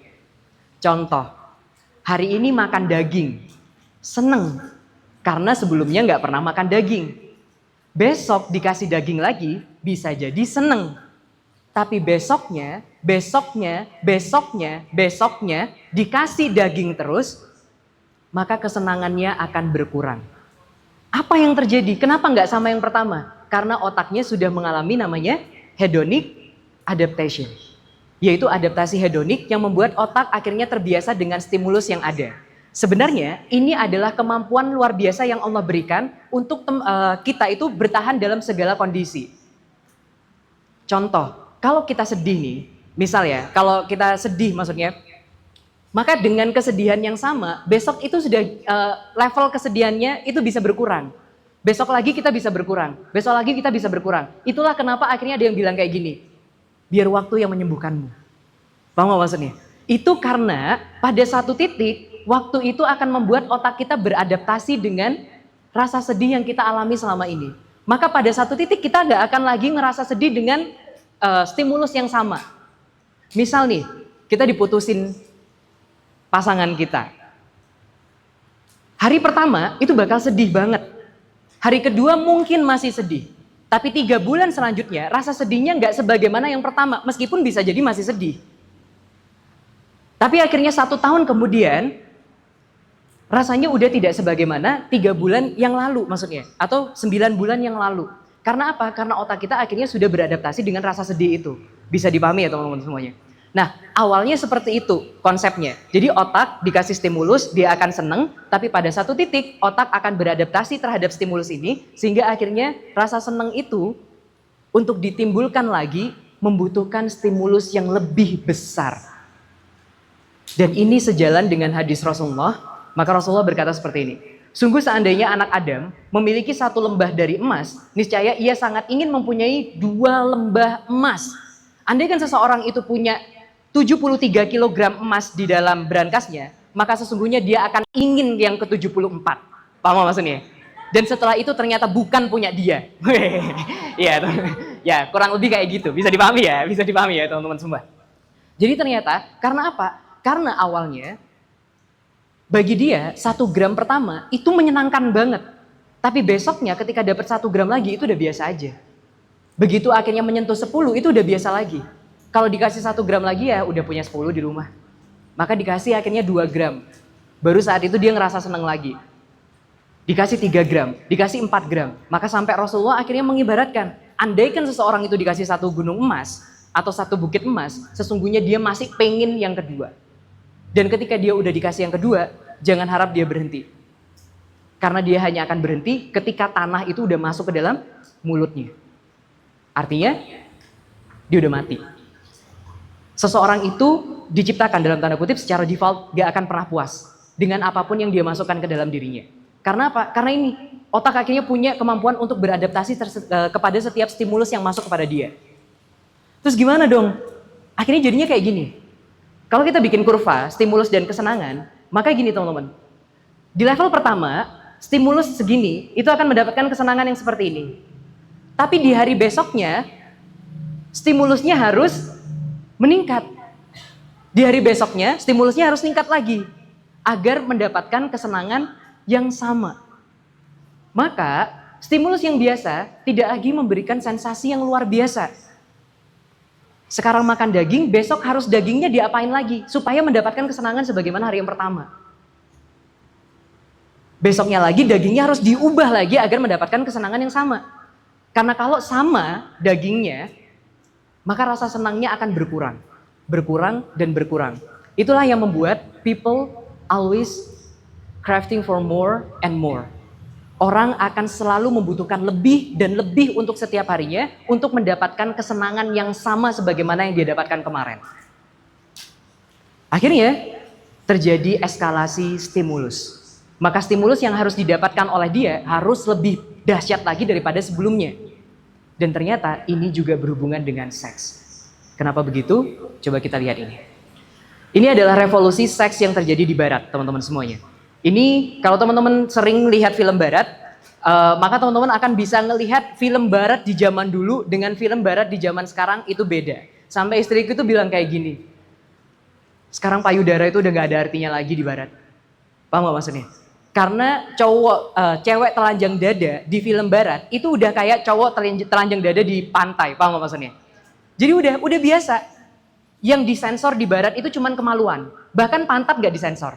Contoh, hari ini makan daging, seneng. Karena sebelumnya nggak pernah makan daging. Besok dikasih daging lagi, bisa jadi seneng. Tapi besoknya dikasih daging terus, maka kesenangannya akan berkurang. Apa yang terjadi? Kenapa nggak sama yang pertama? Karena otaknya sudah mengalami namanya hedonic adaptation. Yaitu adaptasi hedonik yang membuat otak akhirnya terbiasa dengan stimulus yang ada. Sebenarnya ini adalah kemampuan luar biasa yang Allah berikan untuk kita itu bertahan dalam segala kondisi. Contoh, kalau kita sedih nih, misal ya, kalau kita sedih maksudnya, maka dengan kesedihan yang sama, besok itu sudah level kesedihannya itu bisa berkurang. Besok lagi kita bisa berkurang, besok lagi kita bisa berkurang. Itulah kenapa akhirnya ada yang bilang kayak gini, biar waktu yang menyembuhkanmu. Paham gak maksudnya? Itu karena pada satu titik, waktu itu akan membuat otak kita beradaptasi dengan rasa sedih yang kita alami selama ini. Maka pada satu titik kita nggak akan lagi ngerasa sedih dengan stimulus yang sama. Misal nih, kita diputusin pasangan kita. Hari pertama itu bakal sedih banget. Hari kedua mungkin masih sedih. Tapi 3 bulan selanjutnya rasa sedihnya nggak sebagaimana yang pertama. Meskipun bisa jadi masih sedih. Tapi akhirnya 1 tahun kemudian rasanya udah tidak sebagaimana 3 bulan yang lalu maksudnya. Atau 9 bulan yang lalu. Karena apa? Karena otak kita akhirnya sudah beradaptasi dengan rasa sedih itu. Bisa dipahami ya teman-teman semuanya. Nah awalnya seperti itu konsepnya. Jadi otak dikasih stimulus dia akan seneng. Tapi pada satu titik otak akan beradaptasi terhadap stimulus ini. Sehingga akhirnya rasa seneng itu untuk ditimbulkan lagi membutuhkan stimulus yang lebih besar. Dan ini sejalan dengan hadis Rasulullah. Maka Rasulullah berkata seperti ini. Sungguh seandainya anak Adam memiliki 1 lembah dari emas, niscaya ia sangat ingin mempunyai 2 lembah emas. Andaikan seseorang itu punya 73 kg emas di dalam berangkasnya, maka sesungguhnya dia akan ingin yang ke-74. Paham maksudnya? Dan setelah itu ternyata bukan punya dia. Ya, kurang lebih kayak gitu. Bisa dipahami ya teman-teman semua. Jadi ternyata karena apa? Karena awalnya bagi dia 1 gram pertama itu menyenangkan banget. Tapi besoknya ketika dapat 1 gram lagi itu udah biasa aja. Begitu akhirnya menyentuh 10 itu udah biasa lagi. Kalau dikasih 1 gram lagi ya udah punya 10 di rumah. Maka dikasih akhirnya 2 gram. Baru saat itu dia ngerasa senang lagi. dikasih 3 gram, dikasih 4 gram. Maka sampai Rasulullah akhirnya mengibaratkan, andaikan seseorang itu dikasih 1 gunung emas atau 1 bukit emas, sesungguhnya dia masih pengen yang kedua. Dan ketika dia udah dikasih yang kedua, jangan harap dia berhenti. Karena dia hanya akan berhenti ketika tanah itu udah masuk ke dalam mulutnya. Artinya, dia udah mati. Seseorang itu diciptakan dalam tanda kutip secara default gak akan pernah puas dengan apapun yang dia masukkan ke dalam dirinya. Karena apa? Karena ini, otak akhirnya punya kemampuan untuk beradaptasi kepada setiap stimulus yang masuk kepada dia. Terus gimana dong? Akhirnya jadinya kayak gini. Kalau kita bikin kurva, stimulus dan kesenangan, maka gini teman-teman. Di level pertama, stimulus segini, itu akan mendapatkan kesenangan yang seperti ini. Tapi di hari besoknya, stimulusnya harus meningkat. Di hari besoknya, stimulusnya harus meningkat lagi. Agar mendapatkan kesenangan yang sama. Maka, stimulus yang biasa tidak lagi memberikan sensasi yang luar biasa. Sekarang makan daging, besok harus dagingnya diapain lagi supaya mendapatkan kesenangan sebagaimana hari yang pertama. Besoknya lagi dagingnya harus diubah lagi agar mendapatkan kesenangan yang sama. Karena kalau sama dagingnya, maka rasa senangnya akan berkurang. Berkurang dan berkurang. Itulah yang membuat people always craving for more and more. Orang akan selalu membutuhkan lebih dan lebih untuk setiap harinya untuk mendapatkan kesenangan yang sama sebagaimana yang dia dapatkan kemarin. Akhirnya terjadi eskalasi stimulus. Maka stimulus yang harus didapatkan oleh dia harus lebih dahsyat lagi daripada sebelumnya. Dan ternyata ini juga berhubungan dengan seks. Kenapa begitu? Coba kita lihat ini. Ini adalah revolusi seks yang terjadi di barat, teman-teman semuanya. Ini kalau teman-teman sering lihat film barat, maka teman-teman akan bisa ngelihat film barat di zaman dulu dengan film barat di zaman sekarang itu beda. Sampai istriku tuh bilang kayak gini, sekarang payudara itu udah gak ada artinya lagi di barat. Paham gak maksudnya? Karena cewek telanjang dada di film barat itu udah kayak cowok telanjang dada di pantai, paham gak maksudnya? Jadi udah biasa. Yang disensor di barat itu cuman kemaluan, bahkan pantat gak disensor.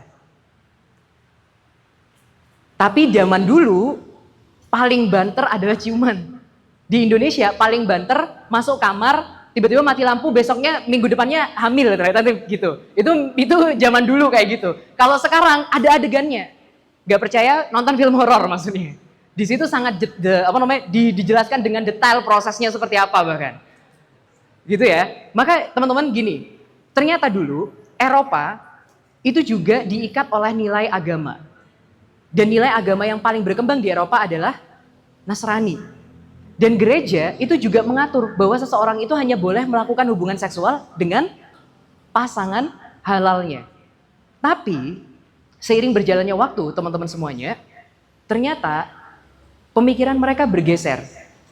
Tapi zaman dulu paling banter adalah ciuman. Di Indonesia paling banter masuk kamar, tiba-tiba mati lampu, besoknya minggu depannya hamil ternyata gitu. Itu zaman dulu kayak gitu. Kalau sekarang ada adegannya. Gak percaya nonton film horor maksudnya. Di situ sangat dijelaskan dengan detail prosesnya seperti apa bahkan. Gitu ya. Maka teman-teman gini, ternyata dulu Eropa itu juga diikat oleh nilai agama. Dan nilai agama yang paling berkembang di Eropa adalah Nasrani. Dan gereja itu juga mengatur bahwa seseorang itu hanya boleh melakukan hubungan seksual dengan pasangan halalnya. Tapi seiring berjalannya waktu, teman-teman semuanya, ternyata pemikiran mereka bergeser.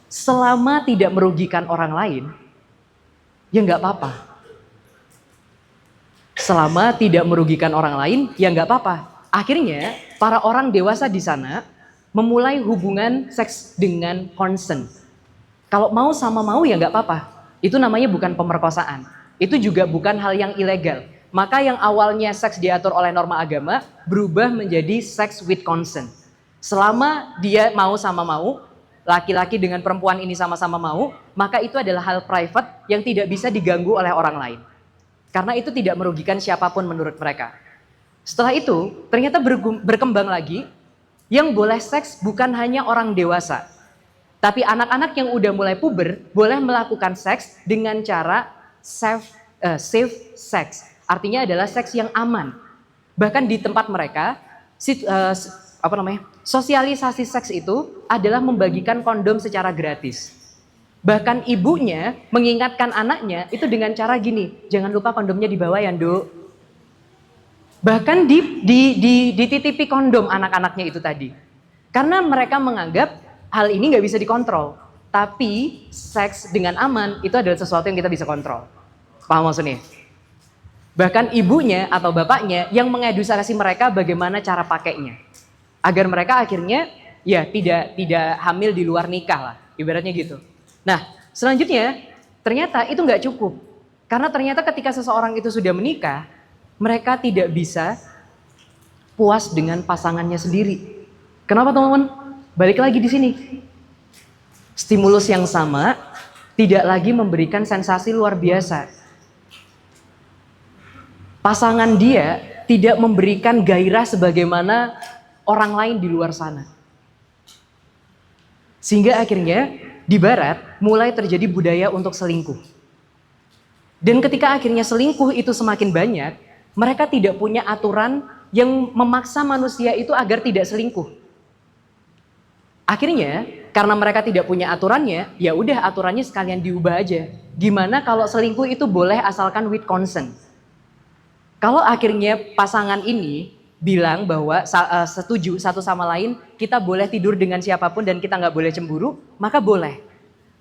Selama tidak merugikan orang lain, ya nggak apa-apa. Selama tidak merugikan orang lain, ya nggak apa-apa. Akhirnya, para orang dewasa di sana memulai hubungan seks dengan consent. Kalau mau sama mau ya nggak apa-apa. Itu namanya bukan pemerkosaan. Itu juga bukan hal yang ilegal. Maka yang awalnya seks diatur oleh norma agama berubah menjadi sex with consent. Selama dia mau sama mau, laki-laki dengan perempuan ini sama-sama mau, maka itu adalah hal private yang tidak bisa diganggu oleh orang lain. Karena itu tidak merugikan siapapun menurut mereka. Setelah itu, ternyata berkembang lagi, yang boleh seks bukan hanya orang dewasa. Tapi anak-anak yang udah mulai puber, boleh melakukan seks dengan cara safe sex. Artinya adalah seks yang aman. Bahkan di tempat mereka, sosialisasi seks itu adalah membagikan kondom secara gratis. Bahkan ibunya mengingatkan anaknya itu dengan cara gini, jangan lupa kondomnya dibawa ya Nduk. Bahkan dititipi kondom anak-anaknya itu tadi. Karena mereka menganggap hal ini nggak bisa dikontrol. Tapi seks dengan aman itu adalah sesuatu yang kita bisa kontrol. Paham maksudnya? Bahkan ibunya atau bapaknya yang mengedukasi mereka bagaimana cara pakainya. Agar mereka akhirnya ya tidak hamil di luar nikah lah. Ibaratnya gitu. Nah selanjutnya ternyata itu nggak cukup. Karena ternyata ketika seseorang itu sudah menikah, mereka tidak bisa puas dengan pasangannya sendiri. Kenapa teman-teman? Balik lagi di sini. Stimulus yang sama tidak lagi memberikan sensasi luar biasa. Pasangan dia tidak memberikan gairah sebagaimana orang lain di luar sana. Sehingga akhirnya di barat mulai terjadi budaya untuk selingkuh. Dan ketika akhirnya selingkuh itu semakin banyak, mereka tidak punya aturan yang memaksa manusia itu agar tidak selingkuh. Akhirnya, karena mereka tidak punya aturannya, ya udah aturannya sekalian diubah aja. Gimana kalau selingkuh itu boleh asalkan with consent? Kalau akhirnya pasangan ini bilang bahwa setuju satu sama lain, kita boleh tidur dengan siapapun dan kita nggak boleh cemburu, maka boleh.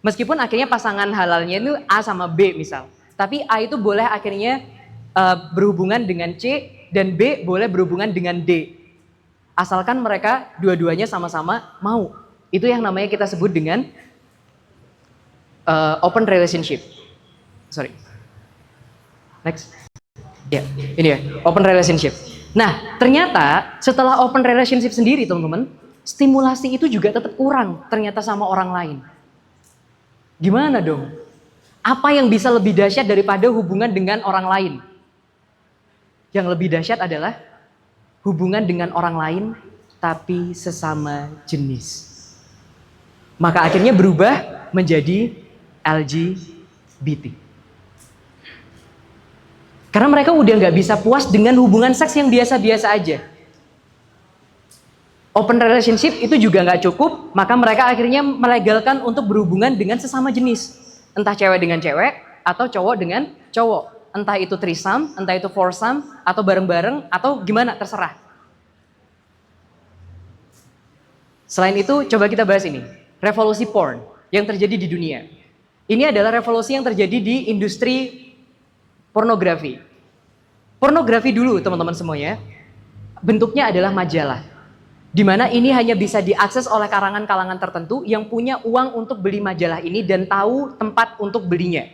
Meskipun akhirnya pasangan halalnya itu A sama B misal. Tapi A itu boleh akhirnya berhubungan dengan C dan B boleh berhubungan dengan D. Asalkan mereka dua-duanya sama-sama mau. Itu yang namanya kita sebut dengan open relationship. Sorry. Next. Ya, ini ya, open relationship. Nah, ternyata setelah open relationship sendiri teman-teman, stimulasi itu juga tetap kurang ternyata sama orang lain. Gimana dong? Apa yang bisa lebih dahsyat daripada hubungan dengan orang lain? Yang lebih dahsyat adalah hubungan dengan orang lain tapi sesama jenis. Maka akhirnya berubah menjadi LGBT. Karena mereka udah nggak bisa puas dengan hubungan seks yang biasa-biasa aja. Open relationship itu juga nggak cukup, maka mereka akhirnya melegalkan untuk berhubungan dengan sesama jenis. Entah cewek dengan cewek, atau cowok dengan cowok. Entah itu threesome, entah itu foursome, atau bareng-bareng, atau gimana, terserah. Selain itu, coba kita bahas ini. Revolusi porn yang terjadi di dunia. Ini adalah revolusi yang terjadi di industri pornografi. Pornografi dulu teman-teman semuanya, bentuknya adalah majalah. Di mana ini hanya bisa diakses oleh kalangan-kalangan tertentu yang punya uang untuk beli majalah ini dan tahu tempat untuk belinya.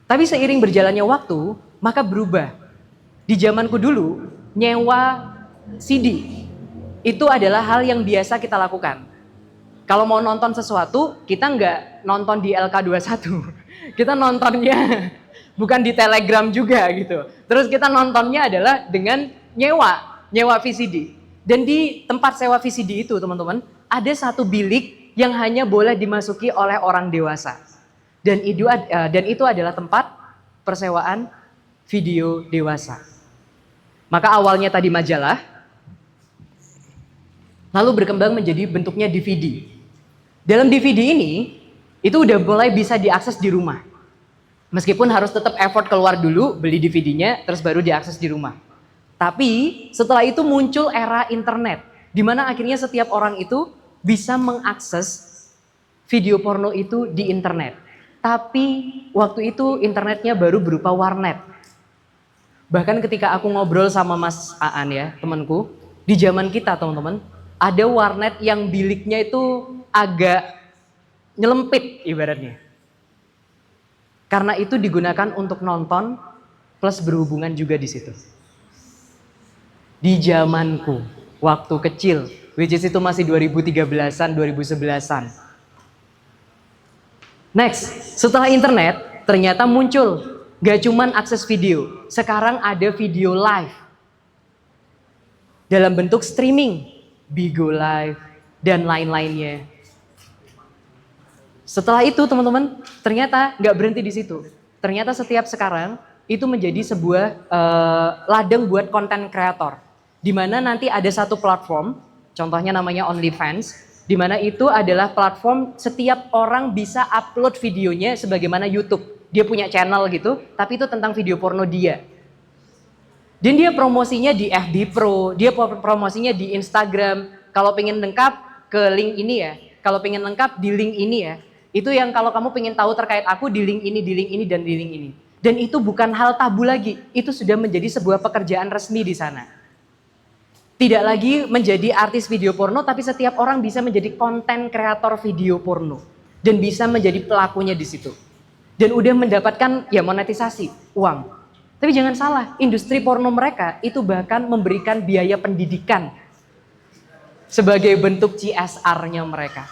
Tapi seiring berjalannya waktu, maka berubah. Di zamanku dulu, nyewa CD itu adalah hal yang biasa kita lakukan. Kalau mau nonton sesuatu, kita nggak nonton di LK21. Kita nontonnya bukan di Telegram juga gitu. Terus kita nontonnya adalah dengan nyewa VCD. Dan di tempat sewa VCD itu teman-teman, ada satu bilik yang hanya boleh dimasuki oleh orang dewasa. Dan itu adalah tempat persewaan video dewasa. Maka awalnya tadi majalah, lalu berkembang menjadi bentuknya DVD. Dalam DVD ini, itu udah mulai bisa diakses di rumah. Meskipun harus tetap effort keluar dulu, beli DVD-nya, terus baru diakses di rumah. Tapi setelah itu muncul era internet, di mana akhirnya setiap orang itu bisa mengakses video porno itu di internet. Tapi waktu itu internetnya baru berupa warnet. Bahkan ketika aku ngobrol sama Mas Aan ya, temanku, di zaman kita teman-teman, ada warnet yang biliknya itu agak nyelempit ibaratnya. Karena itu digunakan untuk nonton plus berhubungan juga di situ. Di zamanku, waktu kecil, which is itu masih 2013-an, 2011-an. Next, setelah internet, ternyata muncul, gak cuman akses video, sekarang ada video live. Dalam bentuk streaming, Bigo Live, dan lain-lainnya. Setelah itu teman-teman, ternyata gak berhenti di situ. Ternyata setiap sekarang, itu menjadi sebuah ladang buat konten kreator. Di mana nanti ada satu platform, contohnya namanya OnlyFans, di mana itu adalah platform setiap orang bisa upload videonya sebagaimana YouTube. Dia punya channel gitu, tapi itu tentang video porno dia. Dan dia promosinya di FB Pro, dia promosinya di Instagram. Kalau pengen lengkap ke link ini ya, kalau pengen lengkap di link ini ya. Itu yang kalau kamu pengen tahu terkait aku di link ini, di link ini, dan di link ini. Dan itu bukan hal tabu lagi, itu sudah menjadi sebuah pekerjaan resmi di sana. Tidak lagi menjadi artis video porno, tapi setiap orang bisa menjadi konten kreator video porno. Dan bisa menjadi pelakunya di situ. Dan udah mendapatkan ya monetisasi, uang. Tapi jangan salah, industri porno mereka itu bahkan memberikan biaya pendidikan. sebagai bentuk CSR-nya mereka.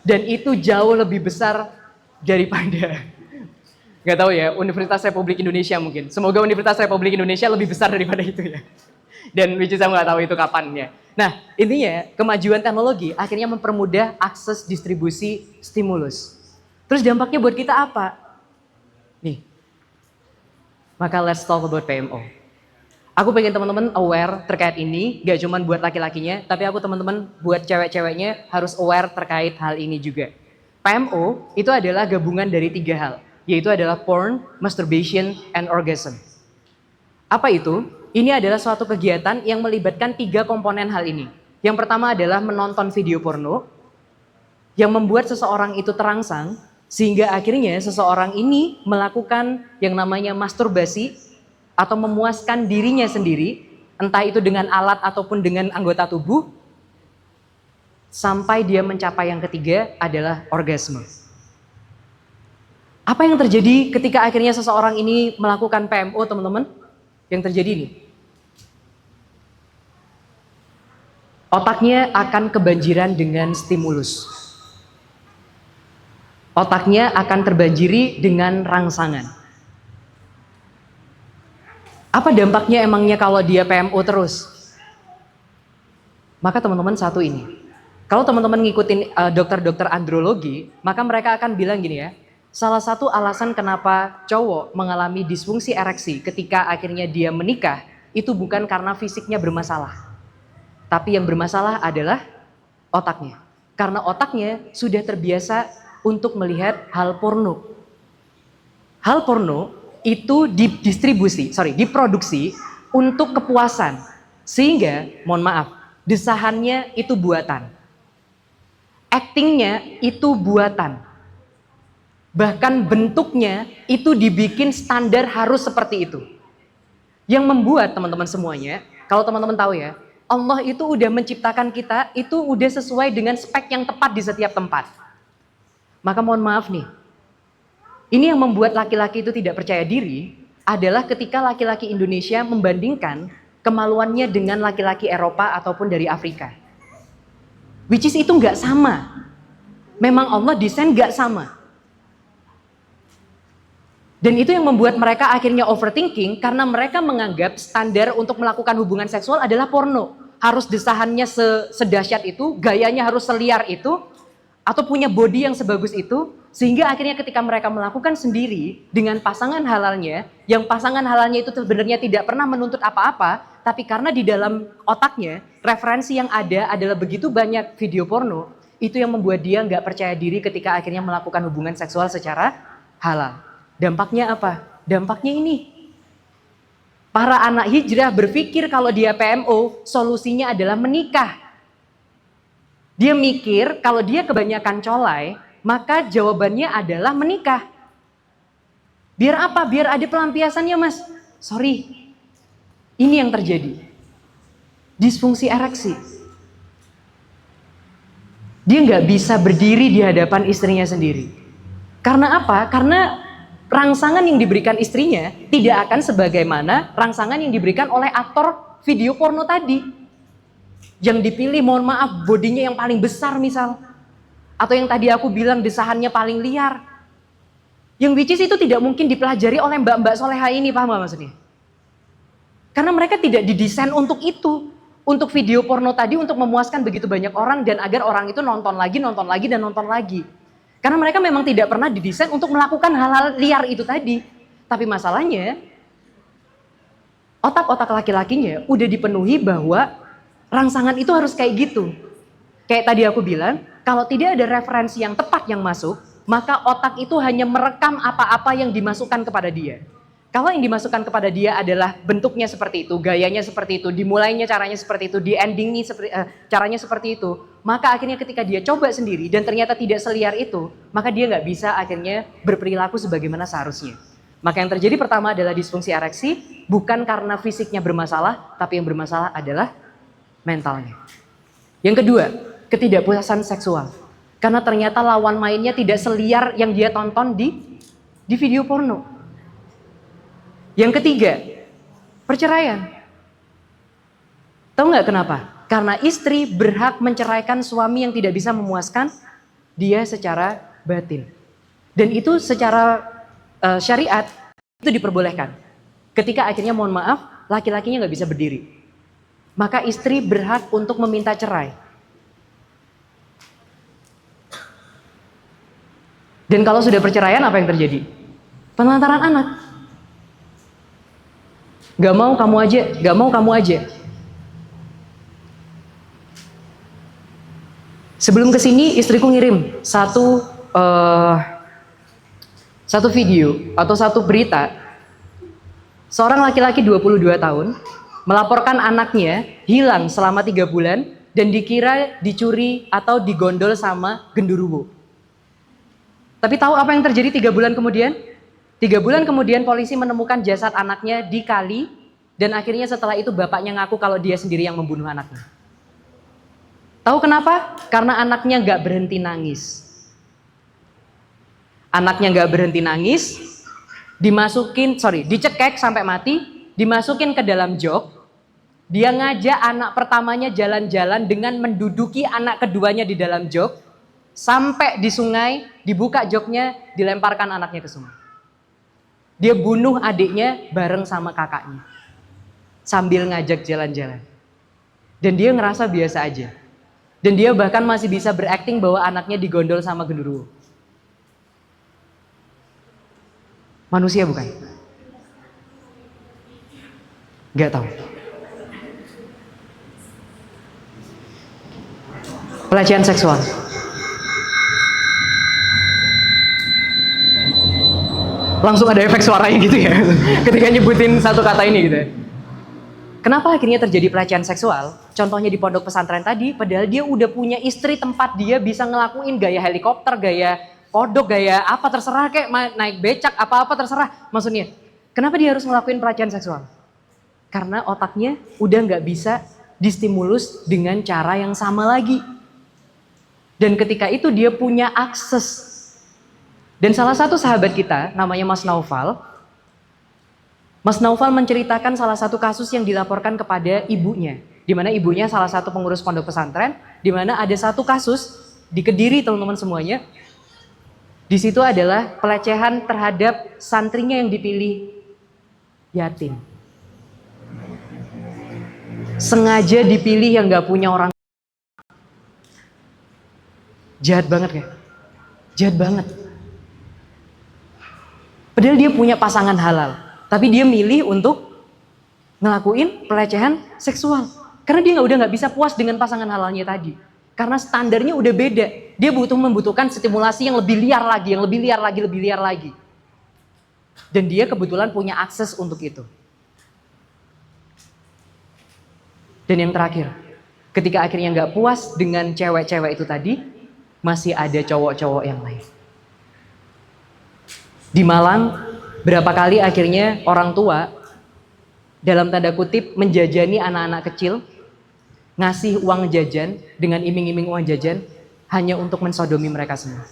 Dan itu jauh lebih besar daripada, nggak tahu ya, Universitas Republik Indonesia mungkin. Semoga Universitas Republik Indonesia lebih besar daripada itu ya. Dan which is saya nggak tahu itu kapannya. Nah, intinya kemajuan teknologi akhirnya mempermudah akses distribusi stimulus. Terus dampaknya buat kita apa? Nih, maka let's talk about PMO. Aku pengen teman-teman aware terkait ini, gak cuma buat laki-lakinya, tapi aku teman-teman buat cewek-ceweknya harus aware terkait hal ini juga. PMO itu adalah gabungan dari 3 hal, yaitu adalah porn, masturbation, and orgasm. Apa itu? Ini adalah suatu kegiatan yang melibatkan 3 komponen hal ini. Yang pertama adalah menonton video porno, yang membuat seseorang itu terangsang, sehingga akhirnya seseorang ini melakukan yang namanya masturbasi, atau memuaskan dirinya sendiri, entah itu dengan alat ataupun dengan anggota tubuh, sampai dia mencapai yang ketiga adalah orgasme. Apa yang terjadi ketika akhirnya seseorang ini melakukan PMO, teman-teman? Yang terjadi ini, otaknya akan kebanjiran dengan stimulus. Otaknya akan terbanjiri dengan rangsangan. Apa dampaknya emangnya kalau dia PMO terus? Maka teman-teman satu ini, kalau teman-teman ngikutin dokter-dokter andrologi, maka mereka akan bilang gini ya, salah satu alasan kenapa cowok mengalami disfungsi ereksi ketika akhirnya dia menikah, itu bukan karena fisiknya bermasalah. Tapi yang bermasalah adalah otaknya. Karena otaknya sudah terbiasa untuk melihat hal porno. Hal porno itu diproduksi untuk kepuasan. Sehingga, mohon maaf, desahannya itu buatan. Actingnya itu buatan. Bahkan bentuknya itu dibikin standar harus seperti itu. Yang membuat teman-teman semuanya, kalau teman-teman tahu ya, Allah itu udah menciptakan kita, itu udah sesuai dengan spek yang tepat di setiap tempat. Maka mohon maaf nih, ini yang membuat laki-laki itu tidak percaya diri adalah ketika laki-laki Indonesia membandingkan kemaluannya dengan laki-laki Eropa ataupun dari Afrika. Which is itu nggak sama. Memang Allah desain nggak sama. Dan itu yang membuat mereka akhirnya overthinking karena mereka menganggap standar untuk melakukan hubungan seksual adalah porno. Harus desahannya sedahsyat itu, gayanya harus seliar itu, atau punya body yang sebagus itu. Sehingga akhirnya ketika mereka melakukan sendiri dengan pasangan halalnya, yang pasangan halalnya itu sebenarnya tidak pernah menuntut apa-apa, tapi karena di dalam otaknya referensi yang ada adalah begitu banyak video porno, itu yang membuat dia nggak percaya diri ketika akhirnya melakukan hubungan seksual secara halal. Dampaknya apa? Dampaknya ini. Para anak hijrah berpikir kalau dia PMO, solusinya adalah menikah. Dia mikir kalau dia kebanyakan colai, maka jawabannya adalah menikah. Biar apa? Biar ada pelampiasannya, Mas. Sorry. Ini yang terjadi. Disfungsi ereksi. Dia nggak bisa berdiri di hadapan istrinya sendiri. Karena apa? Karena rangsangan yang diberikan istrinya tidak akan sebagaimana rangsangan yang diberikan oleh aktor video porno tadi. Yang dipilih, mohon maaf, bodinya yang paling besar misal. Atau yang tadi aku bilang desahannya paling liar. Yang which is itu tidak mungkin dipelajari oleh mbak-mbak soleha ini, paham gak maksudnya? Karena mereka tidak didesain untuk itu. Untuk video porno tadi untuk memuaskan begitu banyak orang dan agar orang itu nonton lagi, dan nonton lagi. Karena mereka memang tidak pernah didesain untuk melakukan hal-hal liar itu tadi. Tapi masalahnya, otak-otak laki-lakinya udah dipenuhi bahwa rangsangan itu harus kayak gitu. Kayak tadi aku bilang, kalau tidak ada referensi yang tepat yang masuk, maka otak itu hanya merekam apa-apa yang dimasukkan kepada dia. Kalau yang dimasukkan kepada dia adalah bentuknya seperti itu, gayanya seperti itu, dimulainya caranya seperti itu, di endingnya caranya seperti itu, maka akhirnya ketika dia coba sendiri dan ternyata tidak seliar itu, maka dia nggak bisa akhirnya berperilaku sebagaimana seharusnya. Maka yang terjadi pertama adalah disfungsi ereksi, bukan karena fisiknya bermasalah, tapi yang bermasalah adalah mentalnya. Yang kedua, ketidakpuasan seksual. Karena ternyata lawan mainnya tidak seliar yang dia tonton di video porno. Yang ketiga, perceraian. Tahu nggak kenapa? Karena istri berhak menceraikan suami yang tidak bisa memuaskan dia secara batin. Dan itu secara syariat itu diperbolehkan. Ketika akhirnya mohon maaf, laki-lakinya nggak bisa berdiri. Maka istri berhak untuk meminta cerai. Dan kalau sudah perceraian apa yang terjadi? Penelantaran anak. Gak mau kamu aja, gak mau kamu aja. Sebelum kesini istriku ngirim satu video atau satu berita. Seorang laki-laki 22 tahun melaporkan anaknya hilang selama 3 bulan dan dikira dicuri atau digondol sama genderuwo. Tapi tahu apa yang terjadi 3 bulan kemudian? 3 bulan kemudian polisi menemukan jasad anaknya di kali dan akhirnya setelah itu bapaknya ngaku kalau dia sendiri yang membunuh anaknya. Tahu kenapa? Karena anaknya gak berhenti nangis. Anaknya gak berhenti nangis, dicekek sampai mati, dimasukin ke dalam jok. Dia ngajak anak pertamanya jalan-jalan dengan menduduki anak keduanya di dalam jok. Sampai di sungai, dibuka joknya, dilemparkan anaknya ke sungai. Dia bunuh adiknya bareng sama kakaknya. Sambil ngajak jalan-jalan. Dan dia ngerasa biasa aja. Dan dia bahkan masih bisa berakting bahwa anaknya digondol sama genderuwo. Manusia bukan? Gak tahu. Pelecehan seksual. Langsung ada efek suaranya gitu ya. Ketika nyebutin satu kata ini gitu ya. Kenapa akhirnya terjadi pelecehan seksual? Contohnya di pondok pesantren tadi, padahal dia udah punya istri tempat dia bisa ngelakuin gaya helikopter, gaya kodok, gaya apa terserah, kayak naik becak, apa-apa terserah. Maksudnya, kenapa dia harus ngelakuin pelecehan seksual? Karena otaknya udah nggak bisa distimulus dengan cara yang sama lagi. Dan ketika itu dia punya akses. Dan salah satu sahabat kita, namanya Mas Naufal, Mas Naufal menceritakan salah satu kasus yang dilaporkan kepada ibunya, di mana ibunya salah satu pengurus pondok pesantren, di mana ada satu kasus di Kediri teman-teman semuanya. Di situ adalah pelecehan terhadap santrinya yang dipilih yatim. Sengaja dipilih yang gak punya orang. Jahat banget ya? Jahat banget. Padahal dia punya pasangan halal. Tapi dia milih untuk ngelakuin pelecehan seksual. Karena dia udah nggak bisa puas dengan pasangan halalnya tadi. Karena standarnya udah beda. Dia membutuhkan stimulasi yang lebih liar lagi, lebih liar lagi. Dan dia kebetulan punya akses untuk itu. Dan yang terakhir, ketika akhirnya nggak puas dengan cewek-cewek itu tadi, masih ada cowok-cowok yang lain. Di Malang, berapa kali akhirnya orang tua dalam tanda kutip menjajani anak-anak kecil, ngasih uang jajan dengan iming-iming uang jajan hanya untuk mensodomi mereka semua.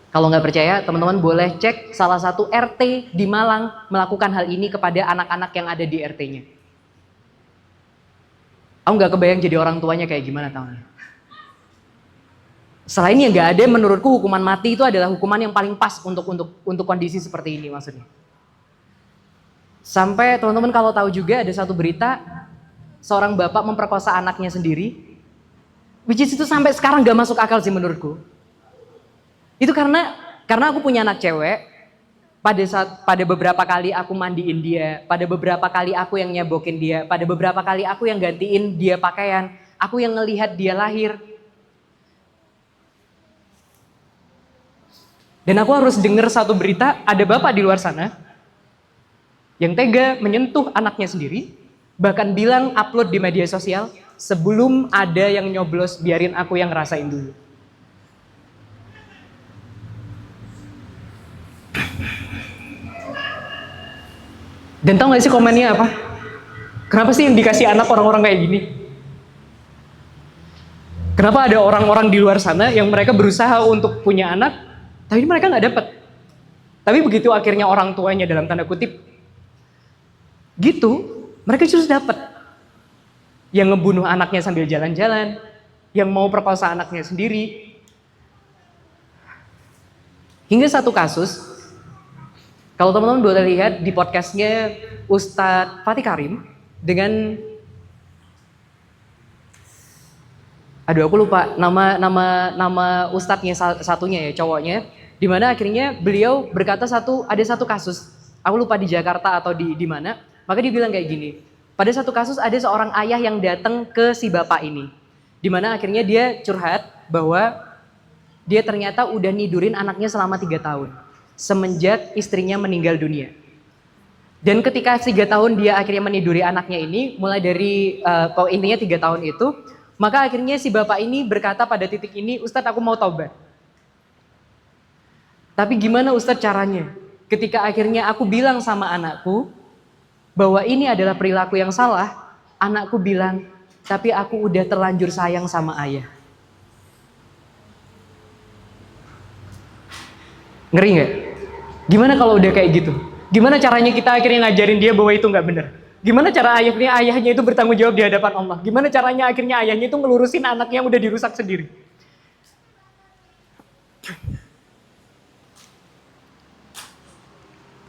Kalau nggak percaya, teman-teman boleh cek salah satu RT di Malang melakukan hal ini kepada anak-anak yang ada di RT-nya. Aku nggak kebayang jadi orang tuanya kayak gimana tahunnya. Selain yang nggak ada, menurutku hukuman mati itu adalah hukuman yang paling pas untuk kondisi seperti ini maksudnya. Sampai teman-teman kalau tahu juga ada satu berita seorang bapak memperkosa anaknya sendiri, which is itu sampai sekarang nggak masuk akal sih menurutku. Itu karena aku punya anak cewek. Pada beberapa kali aku mandiin dia, pada beberapa kali aku yang nyebokin dia, pada beberapa kali aku yang gantiin dia pakaian, aku yang ngelihat dia lahir. Dan aku harus dengar satu berita, ada bapak di luar sana yang tega menyentuh anaknya sendiri, bahkan bilang upload di media sosial, sebelum ada yang nyoblos biarin aku yang ngerasain dulu. Dan tau gak sih komennya apa? Kenapa sih yang dikasih anak orang-orang kayak gini? Kenapa ada orang-orang di luar sana yang mereka berusaha untuk punya anak, tapi mereka gak dapet. Tapi begitu akhirnya orang tuanya dalam tanda kutip gitu, mereka justru dapet. yang ngebunuh anaknya sambil jalan-jalan, yang mau perkosa anaknya sendiri. Hingga satu kasus, kalau teman-teman boleh lihat di podcastnya Ustadz Fatih Karim dengan, aduh aku lupa nama ustadznya satunya ya, cowoknya, di mana akhirnya beliau berkata ada satu kasus, aku lupa di Jakarta atau di mana, maka dia bilang kayak gini, pada satu kasus ada seorang ayah yang datang ke si bapak ini, di mana akhirnya dia curhat bahwa dia ternyata udah nidurin anaknya selama 3 tahun semenjak istrinya meninggal dunia. Dan ketika 3 tahun dia akhirnya meniduri anaknya ini, mulai dari intinya 3 tahun itu, maka akhirnya si bapak ini berkata pada titik ini, Ustadz aku mau taubat. Tapi gimana Ustadz caranya? Ketika akhirnya aku bilang sama anakku bahwa ini adalah perilaku yang salah, anakku bilang, tapi aku udah terlanjur sayang sama ayah. Ngeri nggak? Gimana kalau udah kayak gitu? Gimana caranya kita akhirnya ngajarin dia bahwa itu nggak benar? Gimana cara ayahnya itu bertanggung jawab di hadapan Allah? Gimana caranya akhirnya ayahnya itu ngelurusin anaknya yang udah dirusak sendiri?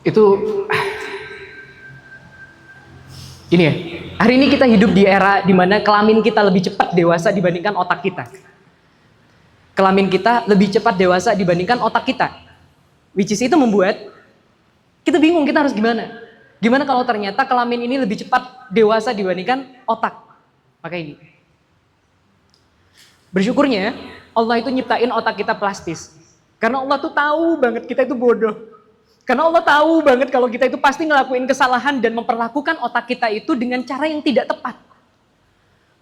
Itu ini ya. Hari ini kita hidup di era di mana kelamin kita lebih cepat dewasa dibandingkan otak kita. Kelamin kita lebih cepat dewasa dibandingkan otak kita. Which is itu membuat kita bingung kita harus gimana. Gimana kalau ternyata kelamin ini lebih cepat dewasa dibandingkan otak? Maka ini. Bersyukurnya Allah itu nyiptain otak kita plastis. Karena Allah tuh tahu banget kita itu bodoh. Karena Allah tahu banget kalau kita itu pasti ngelakuin kesalahan dan memperlakukan otak kita itu dengan cara yang tidak tepat.